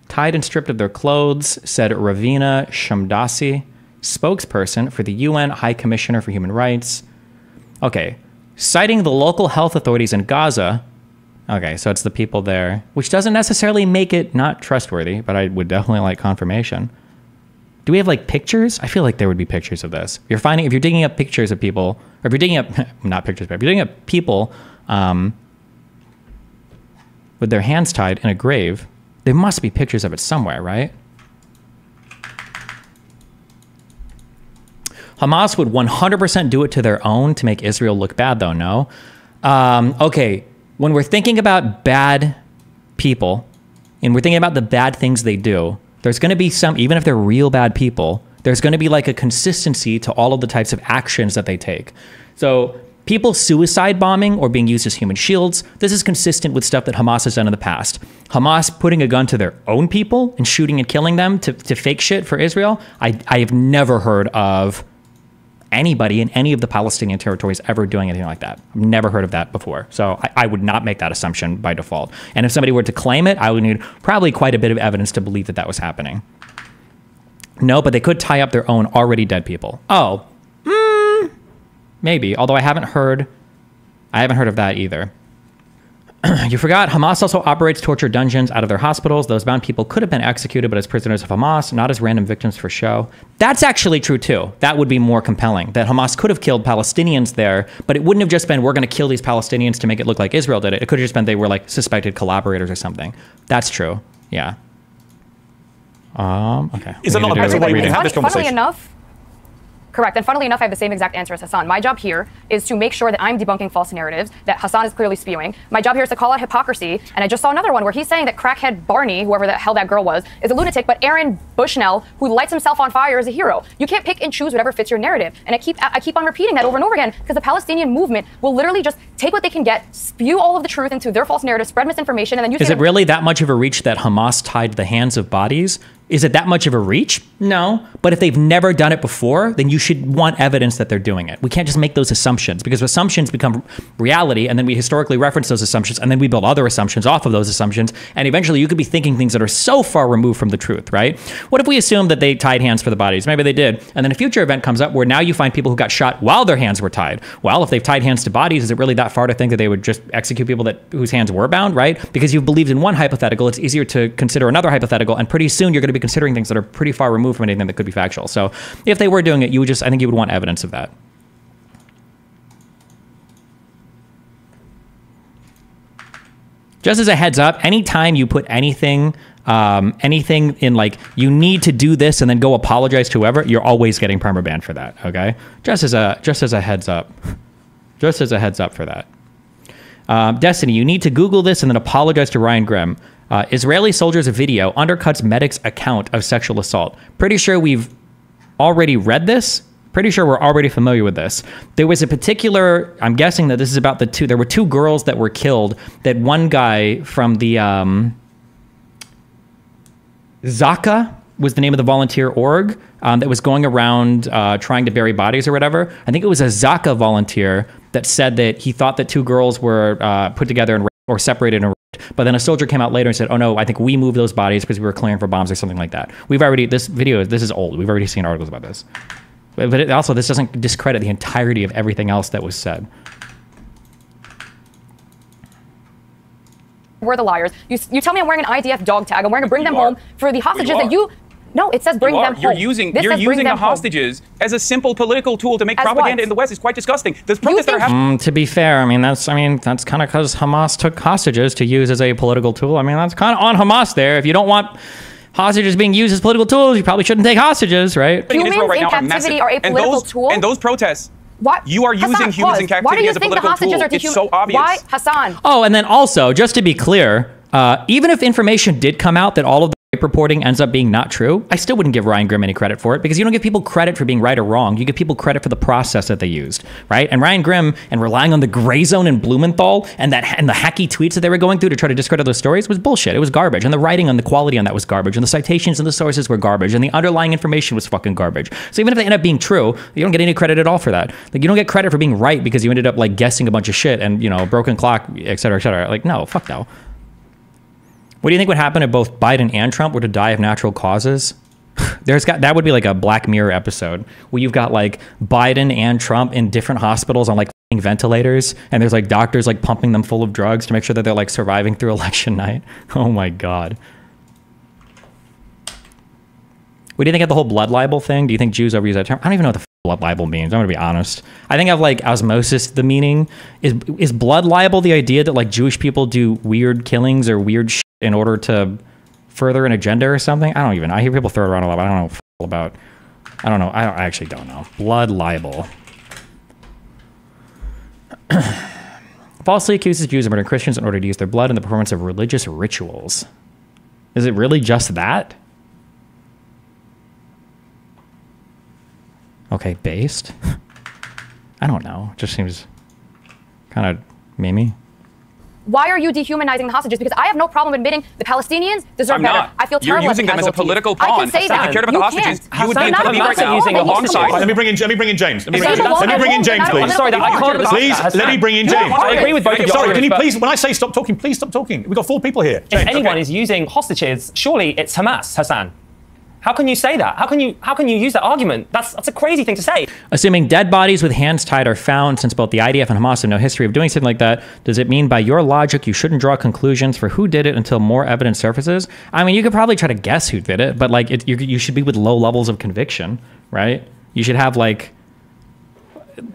A: tied and stripped of their clothes, said Ravina Shamdassi, spokesperson for the UN High Commissioner for Human Rights. Okay, citing the local health authorities in Gaza. Okay, so it's the people there, which doesn't necessarily make it not trustworthy, but I would definitely like confirmation. Do we have like pictures? I feel like there would be pictures of this. If you're digging up pictures of people, or if you're digging up, not pictures, but if you're digging up people with their hands tied in a grave, there must be pictures of it somewhere, right? Hamas would 100% do it to their own to make Israel look bad, though, no? Okay, when we're thinking about bad people, and we're thinking about the bad things they do, there's going to be some, even if they're real bad people, there's going to be like a consistency to all of the types of actions that they take. So people suicide bombing or being used as human shields, this is consistent with stuff that Hamas has done in the past. Hamas putting a gun to their own people and shooting and killing them to fake shit for Israel. I have never heard of anybody in any of the Palestinian territories ever doing anything like that. I've never heard of that before. So I would not make that assumption by default. And if somebody were to claim it, I would need probably quite a bit of evidence to believe that that was happening. No, but they could tie up their own already dead people. Oh, maybe. Although I haven't heard of that either. You forgot, Hamas also operates torture dungeons out of their hospitals. Those bound people could have been executed, but as prisoners of Hamas, not as random victims for show. That's actually true, too. That would be more compelling, that Hamas could have killed Palestinians there, but it wouldn't have just been, we're going to kill these Palestinians to make it look like Israel did it. It could have just been they were, like, suspected collaborators or something. That's true. Yeah. Okay.
D: Is there not a better way we can have this conversation?
B: Funnily enough, correct. And funnily enough, I have the same exact answer as Hasan. My job here is to make sure that I'm debunking false narratives that Hasan is clearly spewing. My job here is to call out hypocrisy. And I just saw another one where he's saying that Crackhead Barney, whoever the hell that girl was, is a lunatic, but Aaron Bushnell, who lights himself on fire, is a hero. You can't pick and choose whatever fits your narrative. And I keep on repeating that over and over again because the Palestinian movement will literally just take what they can get, spew all of the truth into their false narrative, spread misinformation, and then use it.
A: Is it really that much of a reach that Hamas tied the hands of bodies? Is it that much of a reach? No. But if they've never done it before, then you should want evidence that they're doing it. We can't just make those assumptions because assumptions become reality and then we historically reference those assumptions and then we build other assumptions off of those assumptions. And eventually you could be thinking things that are so far removed from the truth, right? What if we assume that they tied hands for the bodies? Maybe they did. And then a future event comes up where now you find people who got shot while their hands were tied. Well, if they've tied hands to bodies, is it really that far to think that they would just execute people whose hands were bound, right? Because you've believed in one hypothetical, it's easier to consider another hypothetical. And pretty soon you're going to be considering things that are pretty far removed from anything that could be factual. So if they were doing it, I think you would want evidence of that. Just as a heads up, anytime you put anything in like, you need to do this and then go apologize to whoever, you're always getting permabanned for that, okay? Just as a heads up. Just as a heads up for that. Destiny, you need to Google this and then apologize to Ryan Grimm. Israeli soldiers video undercuts medic's account of sexual assault. Pretty sure we've already read this, Pretty sure we're already familiar with this. There was a particular, I'm guessing that this is about there were 2 girls that were killed, that one guy from the, Zaka was the name of the volunteer org that was going around trying to bury bodies or whatever. I think it was a Zaka volunteer that said that he thought that 2 girls were put together and or separated and raped, but then a soldier came out later and said, oh no, I think we moved those bodies because we were clearing for bombs or something like that. This is old. We've already seen articles about this. But also, this doesn't discredit the entirety of everything else that was said.
B: We're the liars. You tell me I'm wearing an IDF dog tag. I'm wearing a bring them home for the hostages that you... No, it says bring them home.
E: You're using the hostages as a simple political tool to make propaganda in the West. It's quite disgusting. There's protests that are happening.
A: To be fair, I mean that's kind of because Hamas took hostages to use as a political tool. I mean that's kind of on Hamas there. If you don't want hostages being used as political tools, you probably shouldn't take hostages, right?
B: Humans in captivity are a political tool.
E: And those protests.
B: What?
E: You are using humans in captivity as a political tool. It's so obvious.
B: Why, Hasan?
A: Oh, and then also, just to be clear, even if information did come out that all of the rape reporting ends up being not true, I still wouldn't give Ryan Grimm any credit for it, because you don't give people credit for being right or wrong. You give people credit for the process that they used, right? And Ryan Grimm and relying on the gray zone in Blumenthal and the hacky tweets that they were going through to try to discredit those stories was bullshit. It was garbage. And the writing on the quality on that was garbage. And the citations and the sources were garbage. And the underlying information was fucking garbage. So even if they end up being true, you don't get any credit at all for that. Like, you don't get credit for being right because you ended up like guessing a bunch of shit and, you know, broken clock, et cetera, et cetera. Like, no, fuck no. What do you think would happen if both Biden and Trump were to die of natural causes? That would be like a Black Mirror episode where you've got like Biden and Trump in different hospitals on like ventilators, and there's like doctors like pumping them full of drugs to make sure that they're like surviving through election night. Oh my God. What do you think of the whole blood libel thing? Do you think Jews overuse that term? I don't even know what the blood libel means. I'm gonna be honest. I think of like osmosis, the meaning. Is blood libel the idea that like Jewish people do weird killings or weird shit in order to further an agenda or something? I hear people throw it around a lot, but I don't know about. I don't know. I actually don't know. Blood libel. Falsely accuses Jews of murdering Christians in order to use their blood in the performance of religious rituals. Is it really just that? Okay, based? I don't know. It just seems kind of memey.
B: Why are you dehumanizing the hostages? Because I have no problem admitting the Palestinians deserve better. I feel terrible.
E: You're using them as a political pawn.
B: I can say that.
E: If you cared about the hostages, you would be right now
B: using
E: alongside.
D: Let me bring in James. Let me bring in James, please.
K: I'm sorry, that I can't.
D: Please, let me bring in James.
K: I agree with both of you.
D: Sorry, can you please, when I say stop talking, please stop talking. We've got 4 people here.
K: If anyone is using hostages, surely it's Hamas, Hasan. How can you say that? How can you use that argument? That's a crazy thing to say. Assuming dead bodies with hands tied are found, since both the IDF and Hamas have no history of doing something like that, does it mean by your logic you shouldn't draw conclusions for who did it until more evidence surfaces? I mean, you could probably try to guess who did it, but like you should be with low levels of conviction, right? You should have like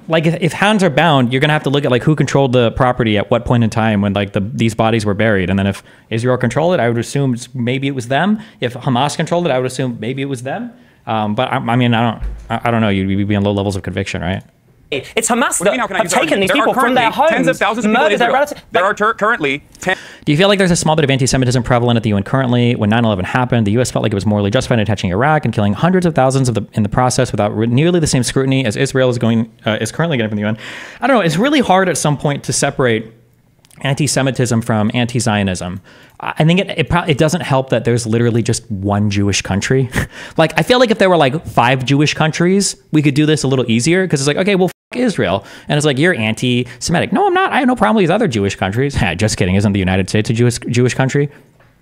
K: if hands are bound, you're gonna have to look at like who controlled the property at what point in time when like these bodies were buried, and then if Israel controlled it, I would assume maybe it was them. If Hamas controlled it, I would assume maybe it was them. But I mean, I don't know. You'd be on low levels of conviction, right? It's Hamas that have taken these people from their homes,
E: tens of thousands of people in Israel. There are currently 10.
A: Do you feel like there's a small bit of anti-Semitism prevalent at the UN currently? When 9/11 happened, the U.S. felt like it was morally justified in attaching Iraq and killing hundreds of thousands in the process without nearly the same scrutiny as Israel is currently getting from the UN. I don't know. It's really hard at some point to separate anti-Semitism from anti-Zionism. I think it doesn't help that there's literally just one Jewish country. Like, I feel like if there were like 5 Jewish countries, we could do this a little easier, because it's like, okay, well, f Israel. And it's like, you're anti-Semitic. No, I'm not. I have no problem with these other Jewish countries. Just kidding. Isn't the United States a Jewish country?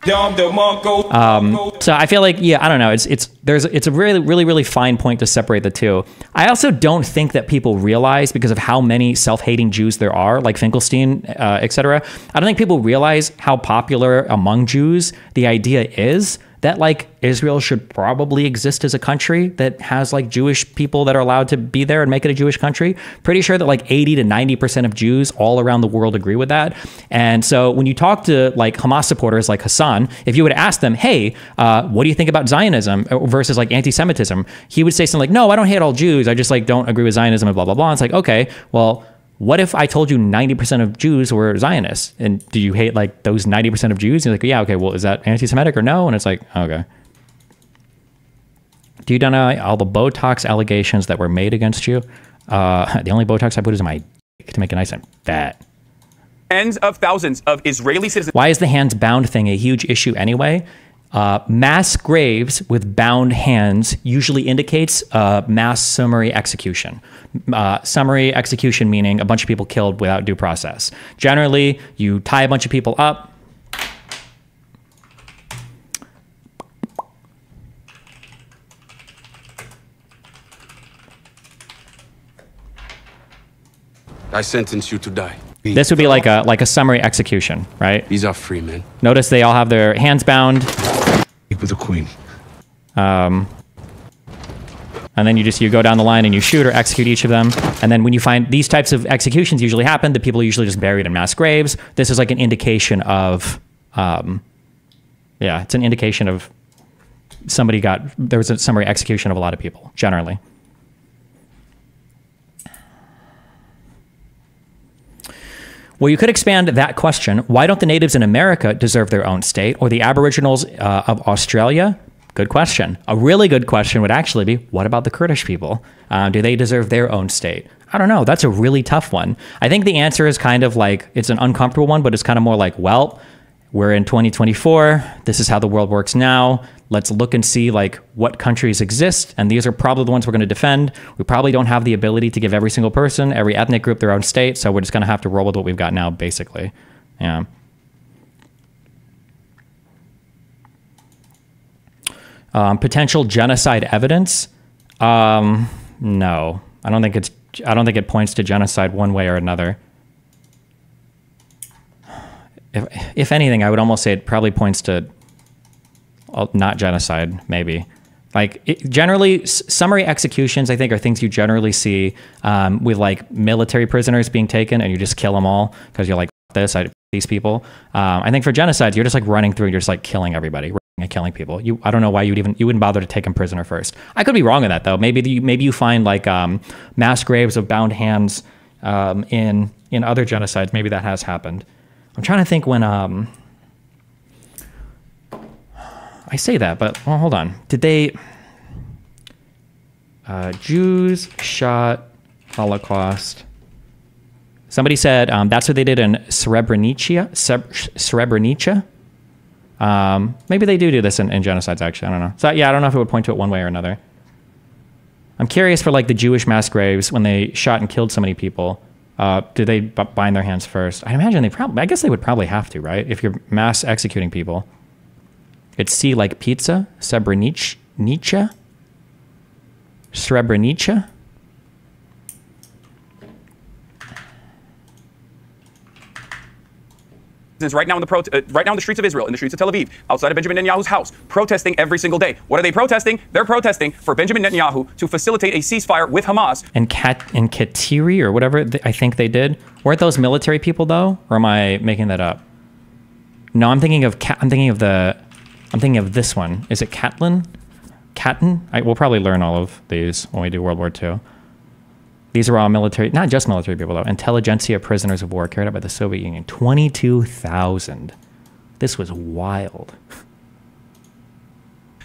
A: So I feel like, yeah, I don't know. It's a really fine point to separate the two. I also don't think that people realize, because of how many self-hating Jews there are, like Finkelstein, etc. I don't think people realize how popular among Jews the idea is that like Israel should probably exist as a country that has like Jewish people that are allowed to be there and make it a Jewish country. Pretty sure that like 80 to 90% of Jews all around the world agree with that. And so when you talk to like Hamas supporters like Hasan, if you would ask them, hey, what do you think about Zionism versus like anti-Semitism? He would say something like, no, I don't hate all Jews. I just like don't agree with Zionism and blah, blah, blah. And it's like, okay, well, what if I told you 90% of Jews were Zionists? And do you hate like those 90% of Jews? And you're like, yeah, okay, well, is that anti-Semitic or no? And it's like, okay. Do you know all the Botox allegations that were made against you? The only Botox I put is in my dick to make it nice and fat.
E: Tens of thousands of Israeli citizens.
A: Why is the hands bound thing a huge issue anyway? Mass graves with bound hands usually indicates mass summary execution. Summary execution meaning a bunch of people killed without due process. Generally, you tie a bunch of people up.
I: I sentence you to die.
A: This would be like a summary execution, right?
I: These are free men.
A: Notice they all have their hands bound.
I: With the queen.
A: And then you go down the line and you shoot or execute each of them. And then when you find these types of executions usually happen, the people are usually just buried in mass graves. This is like an indication of, yeah, it's an indication of there was a summary execution of a lot of people, generally. Well, you could expand that question. Why don't the natives in America deserve their own state, or the Aboriginals of Australia? Good question. A really good question would actually be, what about the Kurdish people? Do they deserve their own state? I don't know. That's a really tough one. I think the answer is kind of like, it's an uncomfortable one, but it's kind of more like, well, we're in 2024. This is how the world works now. Let's look and see like what countries exist. And these are probably the ones we're going to defend. We probably don't have the ability to give every single person, every ethnic group their own state. So we're just going to have to roll with what we've got now, basically. Yeah. Potential genocide evidence? No, I don't think it points to genocide one way or another. If anything, I would almost say it probably points to not genocide, maybe. Like, generally, summary executions, I think, are things you generally see with, like, military prisoners being taken, and you just kill them all because you're like, these people. I think for genocides, you're just, like, running through and you're just, like, killing everybody and killing people. I don't know why you wouldn't bother to take them prisoner first. I could be wrong on that, though. Maybe you find, like, mass graves of bound hands in other genocides. Maybe that has happened. I'm trying to think when, I say that, but, well, hold on. Did they, Jews shot Holocaust. Somebody said that's what they did in Srebrenica. Maybe they do this in genocides, actually. I don't know. So, yeah, I don't know if it would point to it one way or another. I'm curious for, like, the Jewish mass graves when they shot and killed so many people. Do they bind their hands first? I imagine I guess they would probably have to, right? If you're mass executing people. It's C like pizza, Srebrenica.
E: Right now in the streets of Israel, in the streets of Tel Aviv, outside of Benjamin Netanyahu's house, protesting every single day. What are they protesting? They're protesting for Benjamin Netanyahu to facilitate a ceasefire with Hamas.
A: And Kateri or whatever I think they did. Weren't those military people though? Or am I making that up? No, I'm thinking of this one. Is it Katten? We'll probably learn all of these when we do World War II. These are all military, not just military people though, intelligentsia prisoners of war carried out by the Soviet Union. 22,000. This was wild.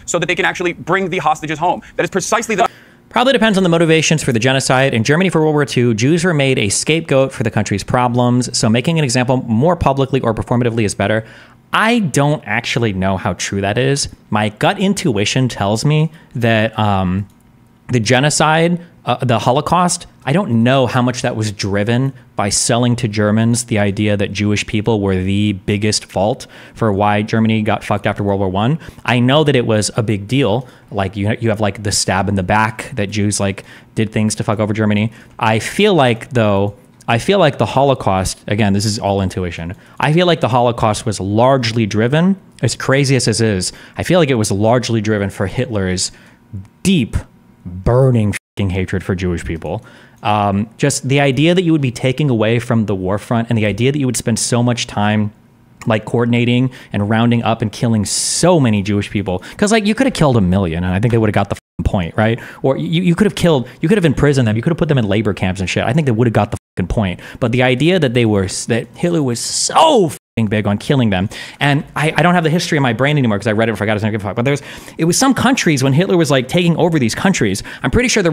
E: So that they can actually bring the hostages home. That is precisely the...
A: Probably depends on the motivations for the genocide. In Germany for World War II, Jews were made a scapegoat for the country's problems, so making an example more publicly or performatively is better. I don't actually know how true that is. My gut intuition tells me that the genocide, the Holocaust, I don't know how much that was driven by selling to Germans the idea that Jewish people were the biggest fault for why Germany got fucked after World War I. I know that it was a big deal. Like you have like the stab in the back that Jews like did things to fuck over Germany. I feel like the Holocaust, again, this is all intuition. I feel like the Holocaust was largely driven, as crazy as this is, I feel like it was largely driven for Hitler's deep, burning hatred for Jewish people. Just the idea that you would be taking away from the war front and the idea that you would spend so much time like coordinating and rounding up and killing so many Jewish people. Because like you could have killed 1 million and I think they would have got the point, right? Or you could have imprisoned them. You could have put them in labor camps and shit. I think they would have got the point. But the idea that Hitler was so big on killing them. And I don't have the history in my brain anymore because I read it before I got to give a fuck. But it was some countries when Hitler was like taking over these countries. I'm pretty sure there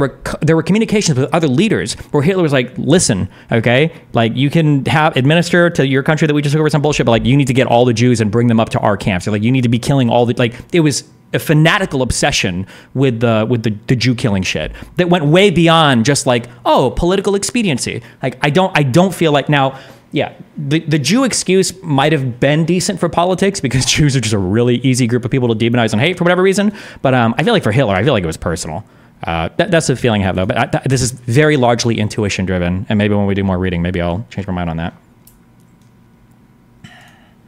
A: were communications with other leaders where Hitler was like, listen, okay, like you can administer to your country that we just took over some bullshit, but like you need to get all the Jews and bring them up to our camps. So, like you need to be killing all the, like it was a fanatical obsession with the Jew killing shit that went way beyond just like, oh, political expediency. Like I don't feel like now. Yeah, the Jew excuse might have been decent for politics because Jews are just a really easy group of people to demonize and hate for whatever reason. But I feel like for Hitler, I feel like it was personal. That's the feeling I have, though. But this is very largely intuition driven. And maybe when we do more reading, maybe I'll change my mind on that.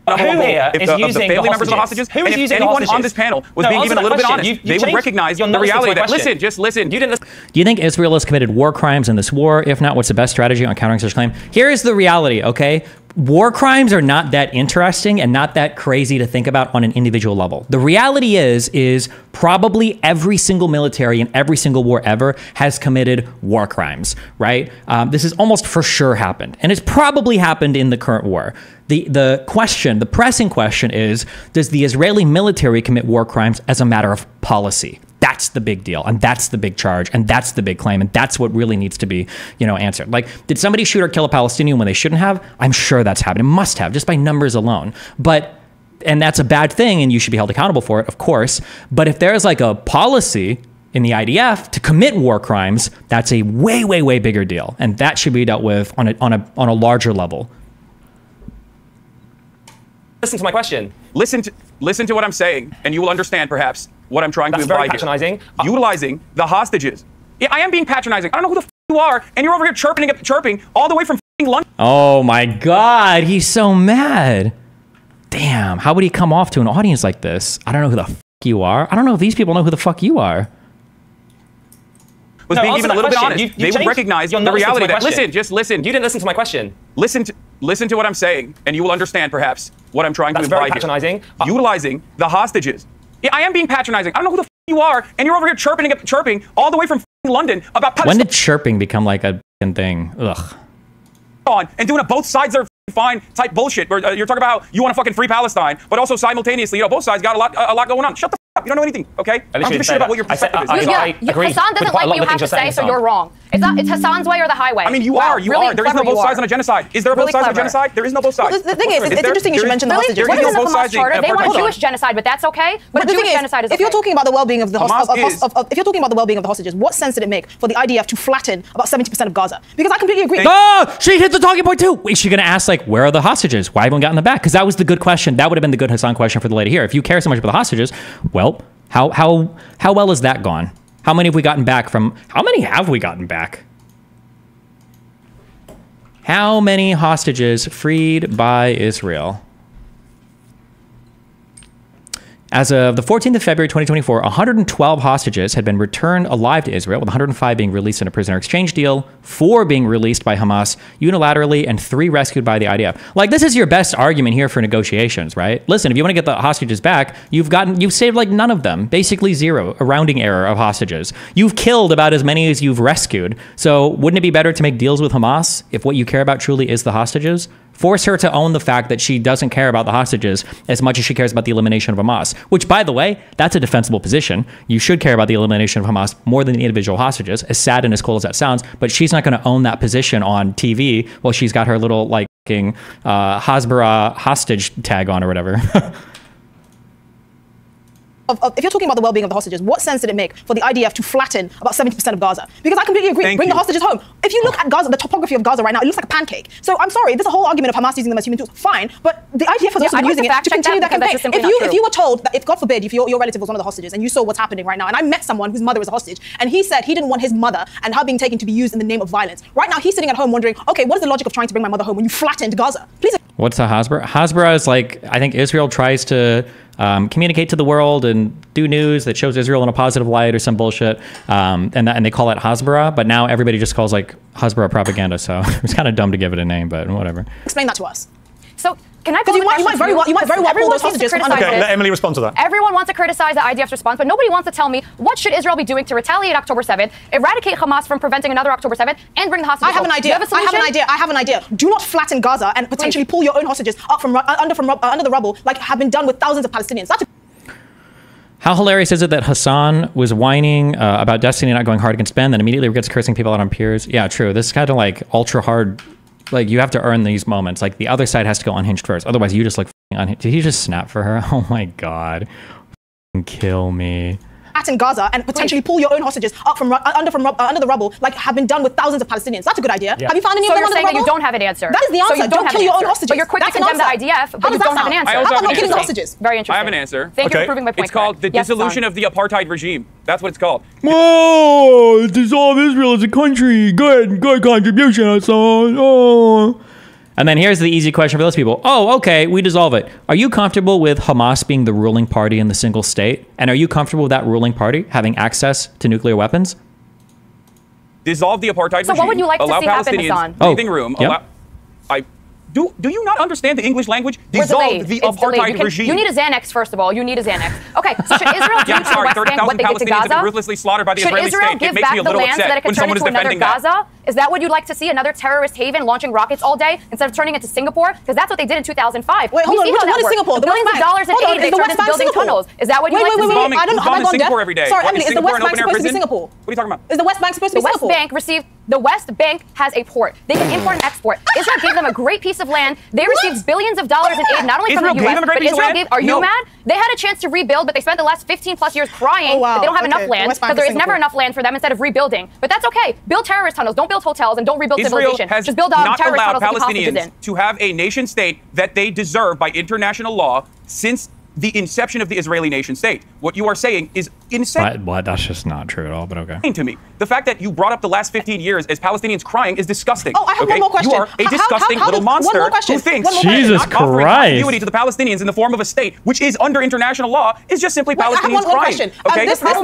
L: Who here is using
E: the family members of the hostages?
L: Who is using
E: anyone
L: the hostages?
E: on this panel was being even a little bit honest, they would recognize the reality that, listen, just listen. You didn't listen.
A: Do you think Israel has committed war crimes in this war? If not, what's the best strategy on countering such claim? Here is the reality, okay? War crimes are not that interesting and not that crazy to think about on an individual level. The reality is probably every single military in every single war ever has committed war crimes, right? This has almost for sure happened. And it's probably happened in the current war. The pressing question is, does the Israeli military commit war crimes as a matter of policy? That's the big deal, and that's the big charge, and that's the big claim, and that's what really needs to be, answered. Like, did somebody shoot or kill a Palestinian when they shouldn't have? I'm sure that's happened. It must have, just by numbers alone. And that's a bad thing, and you should be held accountable for it, of course. But if there's like a policy in the IDF to commit war crimes, that's a way, way, way bigger deal, and that should be dealt with on a larger level.
K: Listen to my question.
E: Listen to what I'm saying, and you will understand, perhaps, what I'm trying to imply
K: very patronizing.
E: Here. Utilizing the hostages. Yeah, I am being patronizing. I don't know who the you are, and you're over here chirping all the way from London.
A: Oh my God, he's so mad. Damn, how would he come off to an audience like this? I don't know who the you are. I don't know if these people know who the fuck you are.
E: Was being even a little bit honest. They would recognize the reality that, listen, just listen.
K: You didn't listen to my question.
E: Listen to what I'm saying, and you will understand, perhaps, what I'm trying to imply
K: here. Patronizing.
E: Utilizing the hostages. Yeah, I am being patronizing. I don't know who the you are, and you're over here chirping all the way from London about Palestine.
A: When did chirping become like a thing? Ugh.
E: And doing a both sides are fine type bullshit where you're talking about how you want to fucking free Palestine, but also simultaneously, both sides got a lot going on. Shut the up. You don't know anything, okay? I don't give a shit about what your perspective is.
B: Hasan doesn't like what you have to say, so you're wrong. It's Hasan's way or the highway.
E: I mean, you are. There is no both sides on a genocide. Is there a both sides on a genocide? There is no both sides.
F: Well, the thing is, it's interesting you should mention the hostages.
B: What is in the Hamas charter? They want Jewish genocide, but that's okay. But Jewish genocide is okay.
F: If you're talking about the well-being of the hostages, what sense did it make for the IDF to flatten about 70% of Gaza? Because I completely agree.
A: Oh, she hit the talking point too. Is she going to ask like, where are the hostages? Why haven't we gotten them back? Because that was the good question. That would have been the good Hasan question for the lady here. If you care so much about the hostages, well, how well has that gone? How many have we gotten back from? How many have we gotten back? How many hostages freed by Israel? As of the 14th of February 2024, 112 hostages had been returned alive to Israel, with 105 being released in a prisoner exchange deal, 4 being released by Hamas unilaterally, and 3 rescued by the IDF. Like, this is your best argument here for negotiations, right? Listen, if you want to get the hostages back, you've saved like none of them, basically 0, a rounding error of hostages. You've killed about as many as you've rescued. So wouldn't it be better to make deals with Hamas if what you care about truly is the hostages? Force her to own the fact that she doesn't care about the hostages as much as she cares about the elimination of Hamas, which, by the way, that's a defensible position. You should care about the elimination of Hamas more than the individual hostages, as sad and as cold as that sounds, but she's not going to own that position on TV while she's got her little, like, Hasbara hostage tag on or whatever.
F: If you're talking about the well-being of the hostages, what sense did it make for the IDF to flatten about 70% of Gaza? Because I completely agree. Bring the hostages home. If you look at Gaza, the topography of Gaza right now, it looks like a pancake. So I'm sorry, there's a whole argument of Hamas using them as human tools. Fine, but the IDF has also been using it to continue that campaign. If you were told that, if God forbid, if your relative was one of the hostages and you saw what's happening right now, and I met someone whose mother was a hostage, and he said he didn't want his mother and her being taken to be used in the name of violence. Right now, he's sitting at home wondering, okay, what is the logic of trying to bring my mother home when you flattened Gaza? Please.
A: What's a Hasbara? Hasbara is like, I think Israel tries to communicate to the world and do news that shows Israel in a positive light or some bullshit, and they call it Hasbara, but now everybody just calls like Hasbara propaganda, so it's kind of dumb to give it a name, but whatever.
F: Explain that to us.
B: So can I?
F: Because you might very well pull those hostages.
D: Okay, let Emily respond to that.
B: Everyone wants to criticize the IDF's response, but nobody wants to tell me what should Israel be doing to retaliate October 7th, eradicate Hamas from preventing another October 7th, and bring the hostages.
F: I have an idea. I have an idea. Do not flatten Gaza and potentially pull your own hostages up from under the rubble, like have been done with thousands of Palestinians.
A: How hilarious is it that Hasan was whining about Destiny not going hard against Ben, then immediately gets cursing people out on Piers? Yeah, true. This is kind of like ultra hard. Like, you have to earn these moments. Like, the other side has to go unhinged first. Otherwise, you just look unhinged. Did he just snap for her? Oh my God. Kill me.
F: In Gaza and potentially pull your own hostages up from under the rubble, like have been done with thousands of Palestinians. That's a good idea.
A: Yeah.
F: Have you found any of them under the rubble?
B: So you're saying that you don't have an answer.
F: That is the answer.
B: So you
F: don't kill your own hostages.
B: But you're quick to condemn the IDF, but you don't have an answer.
F: How about not killing the hostages?
B: Very interesting.
E: I have an answer.
B: Thank you for proving my point.
E: It's called the dissolution of the apartheid regime. That's what it's called.
A: Oh, dissolve Israel as a country. Good contribution, Hasan. Oh. And then here's the easy question for those people. Oh, okay, we dissolve it. Are you comfortable with Hamas being the ruling party in the single state? And are you comfortable with that ruling party having access to nuclear weapons?
E: Dissolve the apartheid regime.
B: So what would you like to see happen, Hasan?
E: Breathing room.
A: Yep.
E: Do you not understand the English language? Dissolve the apartheid regime.
B: You need a Xanax, first of all. You need a Xanax. Okay, so should Israel do to the West Bank what they did to
E: Palestinians have been
B: Gaza?
E: ruthlessly slaughtered by the
B: Should
E: Israeli
B: Israel
E: state.
B: give
E: It makes
B: back
E: me a
B: the
E: little
B: land so that
E: upset
B: it can
E: when
B: turn
E: someone is
B: into another
E: defending that.
B: Gaza? Is that what you'd like to see? Another terrorist haven launching rockets all day instead of turning it to Singapore? Because that's what they did in 2005.
F: Wait, hold on. What is Singapore? The
B: billions of dollars in aid they turned into building tunnels. Is that what you like to see?
F: I don't know. Have I gone
E: Singapore
F: deaf?
E: every day.
F: Sorry, Emily, is the West
E: Singapore an
F: Bank
E: open-air
F: supposed to be
E: prison?
F: Singapore?
E: What are you talking about?
F: Is the West Bank supposed to be Singapore?
B: The West Bank has a port. They can import and export. Israel gave them a great piece of land. They received billions of dollars in aid, not only from the U.S., but Israel gave. Are you mad? They had a chance to rebuild, but they spent the last 15 plus years crying that they don't have enough land because there is never enough land for them instead of rebuilding. But that's okay. Build terrorist tunnels. Don't build hotels and don't rebuild civilization. Just build
E: not
B: terrorist
E: allowed
B: tunnels to keep hostages
E: Palestinians
B: in.
E: to have a nation state that they deserve by international law since the inception of the Israeli nation state. What you are saying is insane.
A: What? That's just not true at all, but okay.
E: To me, the fact that you brought up the last 15 years as Palestinians crying is disgusting.
F: Oh, I have one more question.
E: You are a disgusting little monster who thinks
A: Jesus
E: not offering
A: Christ.
E: continuity to the Palestinians in the form of a state, which is under international law, is just simply Palestinians
F: I have one
E: crying.
F: question.
E: Okay,
F: this West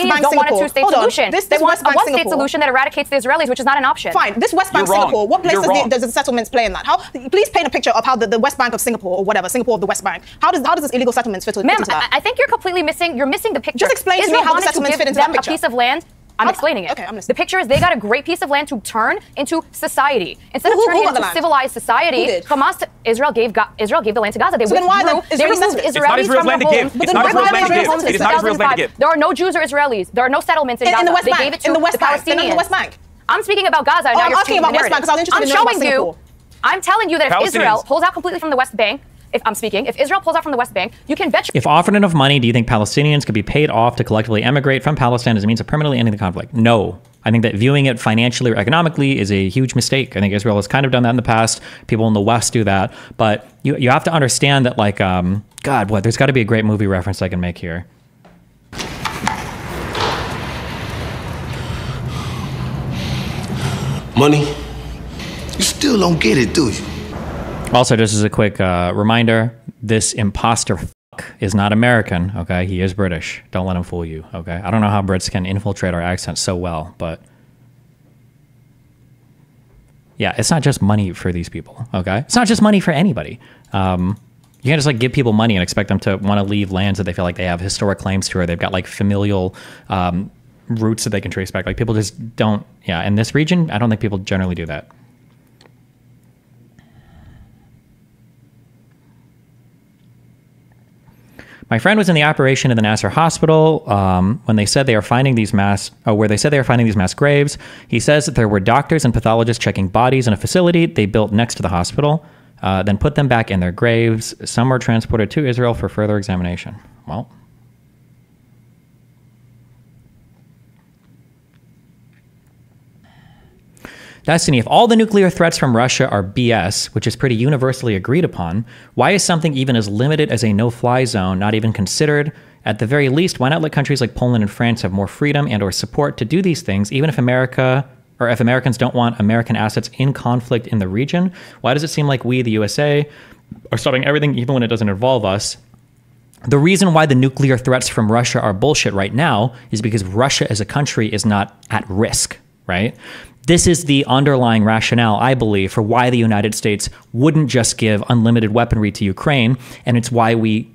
F: Bank
B: don't want a
F: Singapore.
B: two-state
F: Hold on.
B: solution.
F: This
B: They want
F: West Bank
B: a one-state
F: Singapore.
B: solution that eradicates the Israelis, which is not an option.
F: Fine. This West Bank
E: You're wrong.
F: Singapore. What place
E: You're wrong.
F: does the settlements play in that? Please paint a picture of how the West Bank of Singapore or whatever, Singapore of the West Bank. How does this illegal settlements fit into that?
B: I think you're completely missing. You're missing the picture.
F: Just explain to me how the settlements fit into that picture.
B: A piece of land. I'm explaining it.
F: Okay, I'm listening.
B: The picture is they got a great piece of land to turn into society. Instead of turning it into civilized society, Israel gave the land to Gaza. They
F: then why
B: removed Israelis from their homes.
E: It's not Israel's land to give. It is not Israel's land to give.
B: There are no Jews or Israelis. There are no settlements in Gaza.
F: the West
B: They
F: Bank.
B: gave it to
F: in the West
B: the
F: Bank.
B: Palestinians.
F: In the West Bank.
B: I'm speaking about Gaza. Now
F: I'm
B: you're
F: asking about West Bank because I was interested in knowing about Singapore.
B: I'm telling you that if Israel pulls out completely from the West Bank, if Israel pulls out from the West Bank, you can bet.
A: If offered enough money, do you think Palestinians could be paid off to collectively emigrate from Palestine as a means of permanently ending the conflict? No. I think that viewing it financially or economically is a huge mistake. I think Israel has kind of done that in the past. People in the West do that. But you have to understand that, like, there's got to be a great movie reference I can make here.
I: Money? You still don't get it, do you?
A: Also, just as a quick reminder, this imposter is not American, okay? He is British. Don't let him fool you, okay? I don't know how Brits can infiltrate our accents so well, but yeah, it's not just money for these people, okay? It's not just money for anybody. You can't just like give people money and expect them to want to leave lands that they feel like they have historic claims to, or they've got like familial roots that they can trace back. Like people just don't, in this region, I don't think people generally do that. My friend was in the operation in the Nasser hospital when they said they are finding these mass graves. He says that there were doctors and pathologists checking bodies in a facility they built next to the hospital, then put them back in their graves. Some were transported to Israel for further examination. Well, Destiny, if all the nuclear threats from Russia are BS, which is pretty universally agreed upon, why is something even as limited as a no-fly zone not even considered? At the very least, why not let countries like Poland and France have more freedom and or support to do these things, even if if Americans don't want American assets in conflict in the region? Why does it seem like we, the USA, are stopping everything even when it doesn't involve us? The reason why the nuclear threats from Russia are bullshit right now is because Russia as a country is not at risk, right? this is the underlying rationale, I believe, for why the United States wouldn't just give unlimited weaponry to Ukraine, and it's why we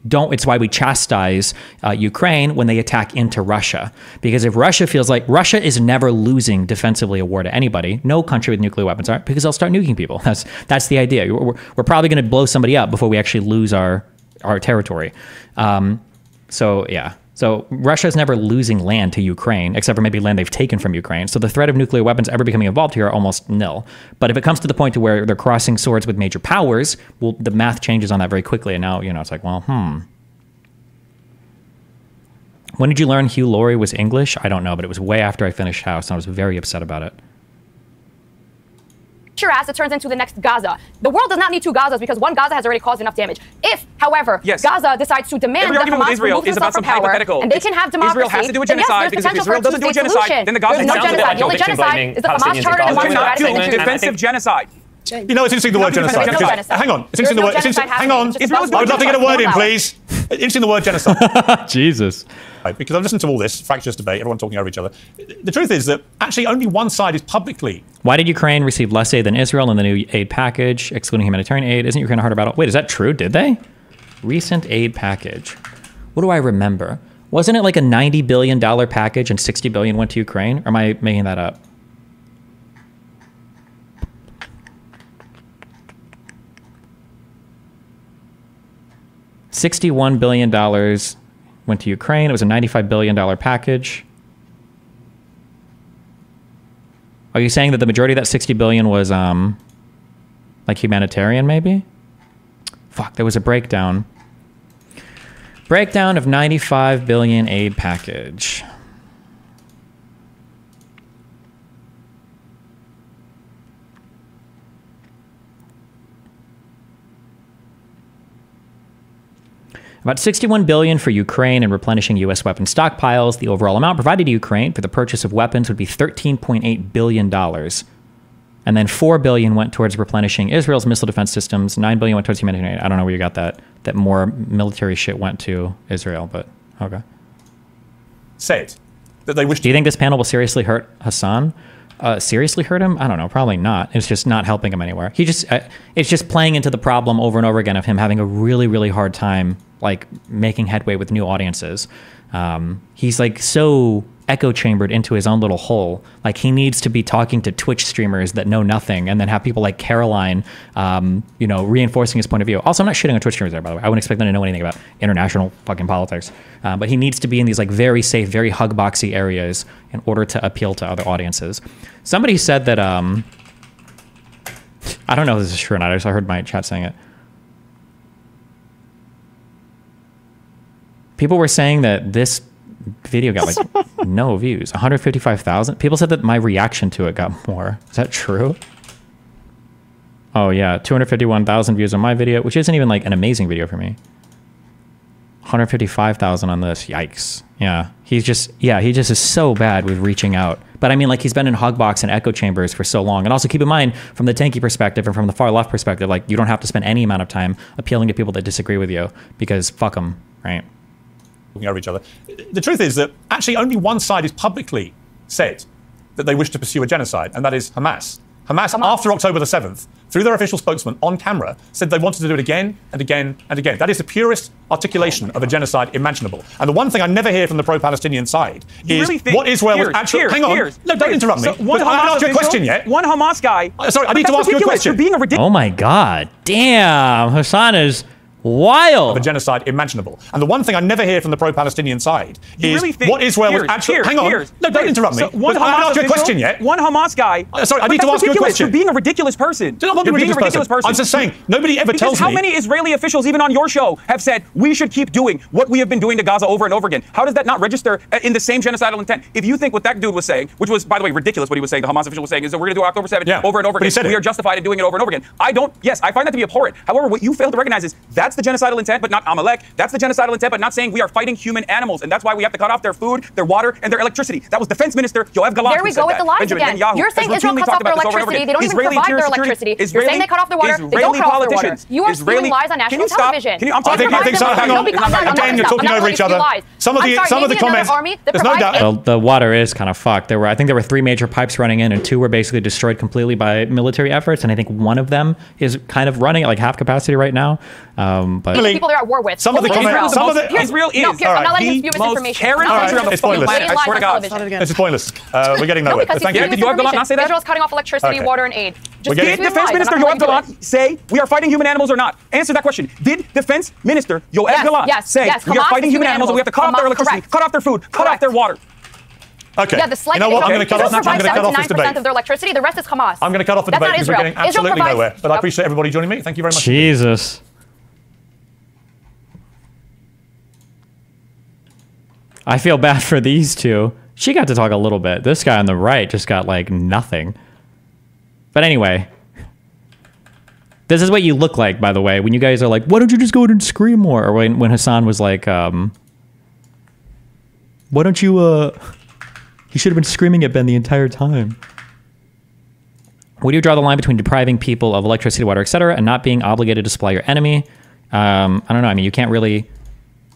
A: chastise Ukraine when they attack into Russia. Because if Russia feels like Russia is never losing defensively a war to anybody, no country with nuclear weapons are, because they'll start nuking people. That's the idea. We're probably going to blow somebody up before we actually lose our territory. So yeah. So Russia is never losing land to Ukraine, except for maybe land they've taken from Ukraine. So the threat of nuclear weapons ever becoming involved here are almost nil. But if it comes to the point to where they're crossing swords with major powers, well, the math changes on that very quickly. And now, it's like, well, When did you learn Hugh Laurie was English? I don't know, but it was way after I finished House, and I was very upset about it.
B: Your ass, it turns into the next Gaza. The world does not need two Gazas because one Gaza has already caused enough damage. If, however, Gaza decides to demand that Hamas remove themselves from power, and they can have democracy,
E: Israel has to do a genocide, because if Israel doesn't do a genocide, then the Gaza
B: there's no genocide. The only genocide is the Hamas charter and wants to eradicate the Jews.
E: Defensive genocide.
D: It's interesting the word genocide. Hang on. It's interesting the word. Hang on. I would love to get a word in, please. Interesting the word genocide.
A: Jesus.
D: Because I've listened to all this fractious debate, everyone talking over each other. The truth is that actually only one side is publicly.
A: Why did Ukraine receive less aid than Israel in the new aid package, excluding humanitarian aid? Isn't Ukraine a harder battle? Wait, is that true? Did they? Recent aid package. What do I remember? Wasn't it like a $90 billion package and $60 billion went to Ukraine? Or am I making that up? $61 billion went to Ukraine. It was a $95 billion package. Are you saying that the majority of that $60 billion was like humanitarian, maybe? Fuck, there was a breakdown. Breakdown of $95 billion aid package. About $61 billion for Ukraine and replenishing U.S. weapon stockpiles. The overall amount provided to Ukraine for the purchase of weapons would be $13.8 billion. And then $4 billion went towards replenishing Israel's missile defense systems. $9 billion went towards humanitarian. I don't know where you got that more military shit went to Israel, but okay.
D: Said that they wish.
A: Do you think this panel will seriously hurt Hasan? Seriously hurt him? I don't know. Probably not. It's just not helping him anywhere. It's just playing into the problem over and over again of him having a really, really hard time like making headway with new audiences. He's like so echo chambered into his own little hole. Like he needs to be talking to Twitch streamers that know nothing and then have people like Caroline, reinforcing his point of view. Also, I'm not shitting on Twitch streamers there, by the way. I wouldn't expect them to know anything about international fucking politics. But he needs to be in these like very safe, very hug boxy areas in order to appeal to other audiences. Somebody said that, I don't know if this is true or not. I heard my chat saying it. People were saying that this video got like no views, 155,000. People said that my reaction to it got more. Is that true? Oh yeah, 251,000 views on my video, which isn't even like an amazing video for me. 155,000 on this. Yikes. Yeah, he just is so bad with reaching out. But I mean, like he's been in hogbox and echo chambers for so long. And also keep in mind, from the tanky perspective and from the far left perspective, like you don't have to spend any amount of time appealing to people that disagree with you because fuck them, right?
D: Over each other. The truth is that actually only one side is publicly said that they wish to pursue a genocide, and that is Hamas. Hamas, after October the 7th, through their official spokesman on camera, said they wanted to do it again and again and again. That is the purest articulation of a genocide imaginable. And the one thing I never hear from the pro-Palestinian side is what Israel was actually... Hang on. No, don't interrupt me. I haven't asked you a question yet.
C: One Hamas guy...
D: Sorry, I need to ask you a question.
C: You're being a ridiculous...
A: Oh my God. Damn. Hasan is... wild.
D: Of a genocide imaginable. And the one thing I never hear from the pro-Palestinian side is what Israel was actually... Hang on. No, don't interrupt me. I haven't asked you a question yet.
C: One Hamas guy...
D: Sorry, I need to ask you a question.
C: You're being a ridiculous person.
D: You're being a ridiculous person. I'm just saying, nobody ever tells me...
C: How many Israeli officials, even on your show, have said, we should keep doing what we have been doing to Gaza over and over again? How does that not register in the same genocidal intent? If you think what that dude was saying, which was, by the way, ridiculous what he was saying, the Hamas official was saying, is that we're going to do October 7th over and over again. We are justified in doing it over and over again. Yes, I find that to be abhorrent. However, what you fail to recognize is that's That's the genocidal intent, but not Amalek. That's the genocidal intent, but not saying we are fighting human animals. And that's why we have to cut off their food, their water, and their electricity. That was Defense Minister Yoav Gallant.
B: There we go with the lies again. You're saying Israel cuts off their electricity. They don't even provide their electricity. You're saying they cut off their water. They don't cut off their water. You are spewing lies on national television.
D: I think so. Hang on. Again, you're talking over each other. Some of the comments. There's no doubt.
A: The water is kind of fucked. I think there were 3 major pipes running in, and 2 were basically destroyed completely by military efforts. And I think one of them is kind of running at like half capacity right now. But
B: people they're at war with.
D: Some of the comments.
C: Israel is.
B: No, Piers, I'm not letting you spew misinformation.
D: It's pointless.
C: I swear to God.
D: It's pointless. We're getting nowhere. Thank you.
C: Did Yoav Gallant not say that?
B: Israel's cutting off electricity, water, and aid.
C: Did Defense Minister Yoav Gallant say we are fighting human animals or not? Answer that question. Did Defense Minister Yoav Gallant say we are fighting human animals and we have to cut off their electricity, cut off their food, cut off their water?
D: Okay.
B: Yeah, the slight
D: you know what? I'm going to cut off this debate.
B: of their electricity. The rest is Hamas.
D: I'm going to cut off the debate because we're getting absolutely nowhere. But I appreciate everybody joining me. Thank you very much.
A: Jesus. I feel bad for these two. She got to talk a little bit. This guy on the right just got like nothing. But anyway, this is what you look like, by the way, when you guys are like, why don't you just go out and scream more? Or when Hasan was like, why don't you, he should have been screaming at Ben the entire time. Where do you draw the line between depriving people of electricity, water, etc., and not being obligated to supply your enemy? I don't know. I mean, you can't really,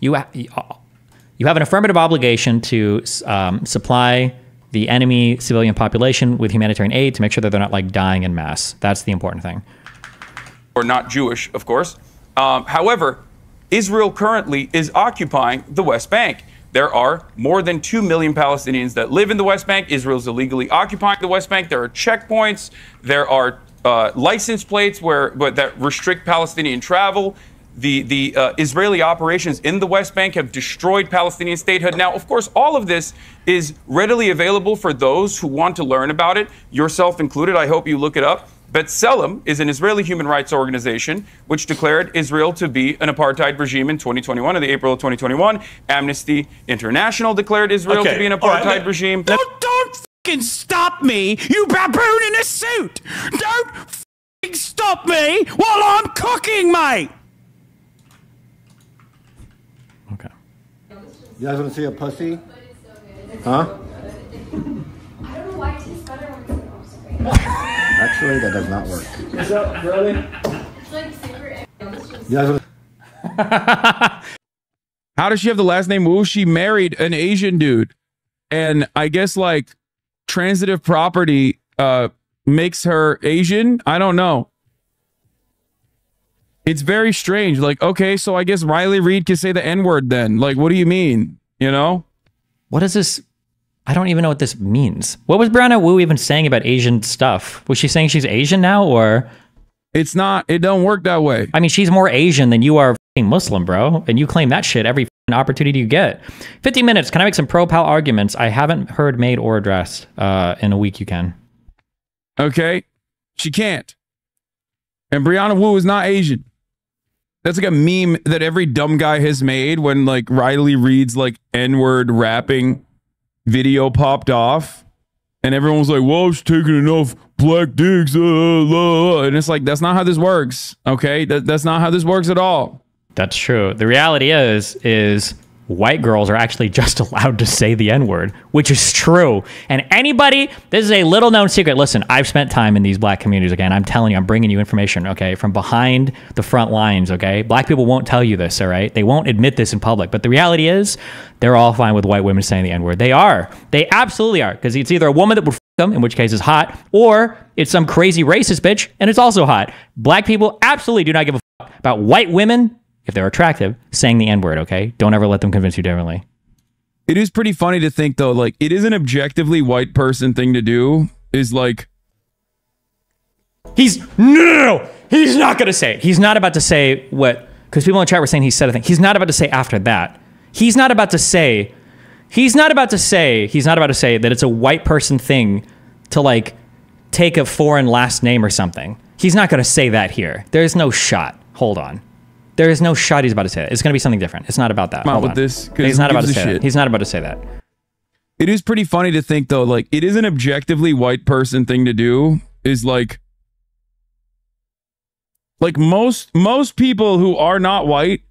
A: you have an affirmative obligation to supply the enemy civilian population with humanitarian aid to make sure that they're not like dying in mass. That's the important thing.
E: Or not Jewish, of course. However, Israel currently is occupying the West Bank. There are more than 2 million Palestinians that live in the West Bank. Israel's illegally occupying the West Bank. There are checkpoints. There are license plates that restrict Palestinian travel. The Israeli operations in the West Bank have destroyed Palestinian statehood. Now, of course, all of this is readily available for those who want to learn about it, yourself included. I hope you look it up. B'Tselem is an Israeli human rights organization which declared Israel to be an apartheid regime in 2021, in the April of 2021. Amnesty International declared Israel to be an apartheid regime.
M: Don't fucking stop me, you baboon in a suit! Don't fucking stop me while I'm cooking, mate!
A: Okay.
N: You guys want to see a pussy? Huh?
O: I don't know why it tastes better when it's like
N: Actually, that does not work.
O: Is that really? It's like super.
N: You guys want
J: How does she have the last name Wu? She married an Asian dude. And I guess like transitive property makes her Asian. I don't know. It's very strange. Like, okay, so I guess Riley Reid can say the N-word then. Like, what do you mean? You know?
A: What is this? I don't even know what this means. What was Brianna Wu even saying about Asian stuff? Was she saying she's Asian now, or?
J: It's not. It don't work that way.
A: I mean, she's more Asian than you are Muslim, bro. And you claim that shit every opportunity you get. 50 minutes. Can I make some pro-pal arguments I haven't heard made or addressed in a week? You can.
J: Okay. She can't. And Brianna Wu is not Asian. That's like a meme that every dumb guy has made when like Riley Reid's like N-word rapping video popped off. And everyone was like, well, she's taking enough black dicks. And it's like, that's not how this works. Okay. That's not how this works at all.
A: That's true. The reality is white girls are actually just allowed to say the N-word, which is true. And anybody, this is a little known secret. Listen, I've spent time in these black communities, okay? And I'm telling you, I'm bringing you information, okay? From behind the front lines, okay? Black people won't tell you this, all right? They won't admit this in public. But the reality is, they're all fine with white women saying the N-word. They are. They absolutely are. Because it's either a woman that would f them, in which case it's hot, or it's some crazy racist bitch, and it's also hot. Black people absolutely do not give a fuck about white women, if they're attractive, saying the N-word, okay? Don't ever let them convince you differently.
J: It is pretty funny to think, though, like, it is an objectively white person thing to do, is like...
A: He's not going to say it. He's not about to say what... Because people in the chat were saying he said a thing. He's not about to say after that. He's not about to say that it's a white person thing to, like, take a foreign last name or something. He's not going to say that here. There's no shot. Hold on. There is no shot he's about to say that. It's going to be something different. It's not about that.
J: Hold on. This,
A: he's not about to say that. He's not about to say that.
J: It is pretty funny to think, though, like, it is an objectively white person thing to do, is like... Like most people who are not white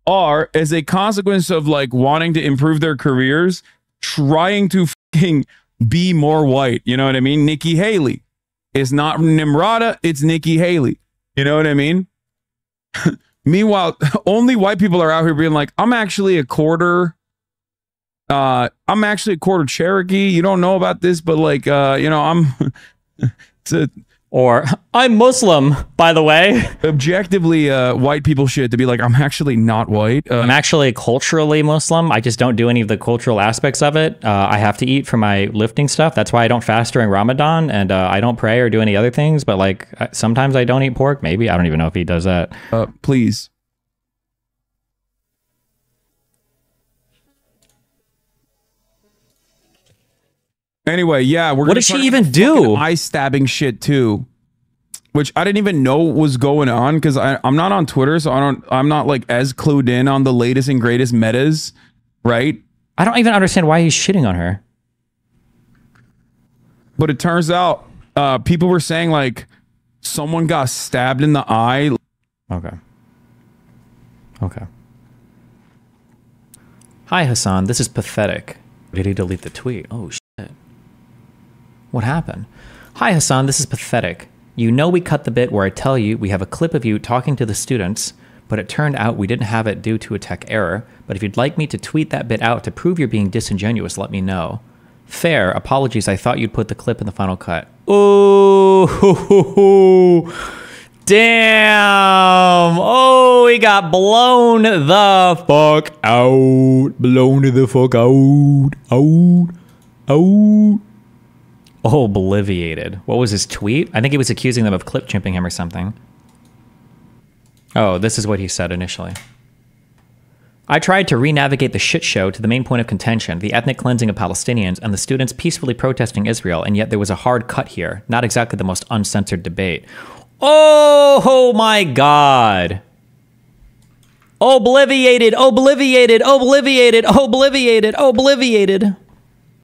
J: are, as a consequence of like wanting to improve their careers, trying to fucking be more white. You know what I mean? Nikki Haley. It's not Nimrata, it's Nikki Haley. You know what I mean? Meanwhile, only white people are out here being like, I'm actually a quarter Cherokee. You don't know about this, but like, you know,
A: or I'm Muslim, by the way.
J: Objectively, white people shit to be like, I'm actually not white.
A: I'm actually culturally Muslim. I just don't do any of the cultural aspects of it. I have to eat for my lifting stuff. That's why I don't fast during Ramadan, and I don't pray or do any other things. But like, sometimes I don't eat pork. Maybe. I don't even know if he does that.
J: Please. Anyway, yeah,
A: what did she even do?
J: Eye stabbing shit too, which I didn't even know was going on because I'm not on Twitter, so I'm not like as clued in on the latest and greatest metas, right?
A: I don't even understand why he's shitting on her.
J: But it turns out people were saying like someone got stabbed in the eye.
A: Okay. Hi Hasan, this is pathetic. Did he delete the tweet? Oh shit. What happened? Hi Hasan, this is pathetic. You know we cut the bit where I tell you we have a clip of you talking to the students, but it turned out we didn't have it due to a tech error. But if you'd like me to tweet that bit out to prove you're being disingenuous, let me know. Fair. Apologies, I thought you'd put the clip in the final cut. Ooh, damn. Oh, he got blown the fuck out. Blown the fuck out. Out. Oh, obliviated. What was his tweet? I think he was accusing them of clip chimping him or something. Oh, this is what he said initially. I tried to re-navigate the shit show to the main point of contention, the ethnic cleansing of Palestinians and the students peacefully protesting Israel, and yet there was a hard cut here. Not exactly the most uncensored debate. Oh my God. Obliviated, obliviated, obliviated, obliviated, obliviated.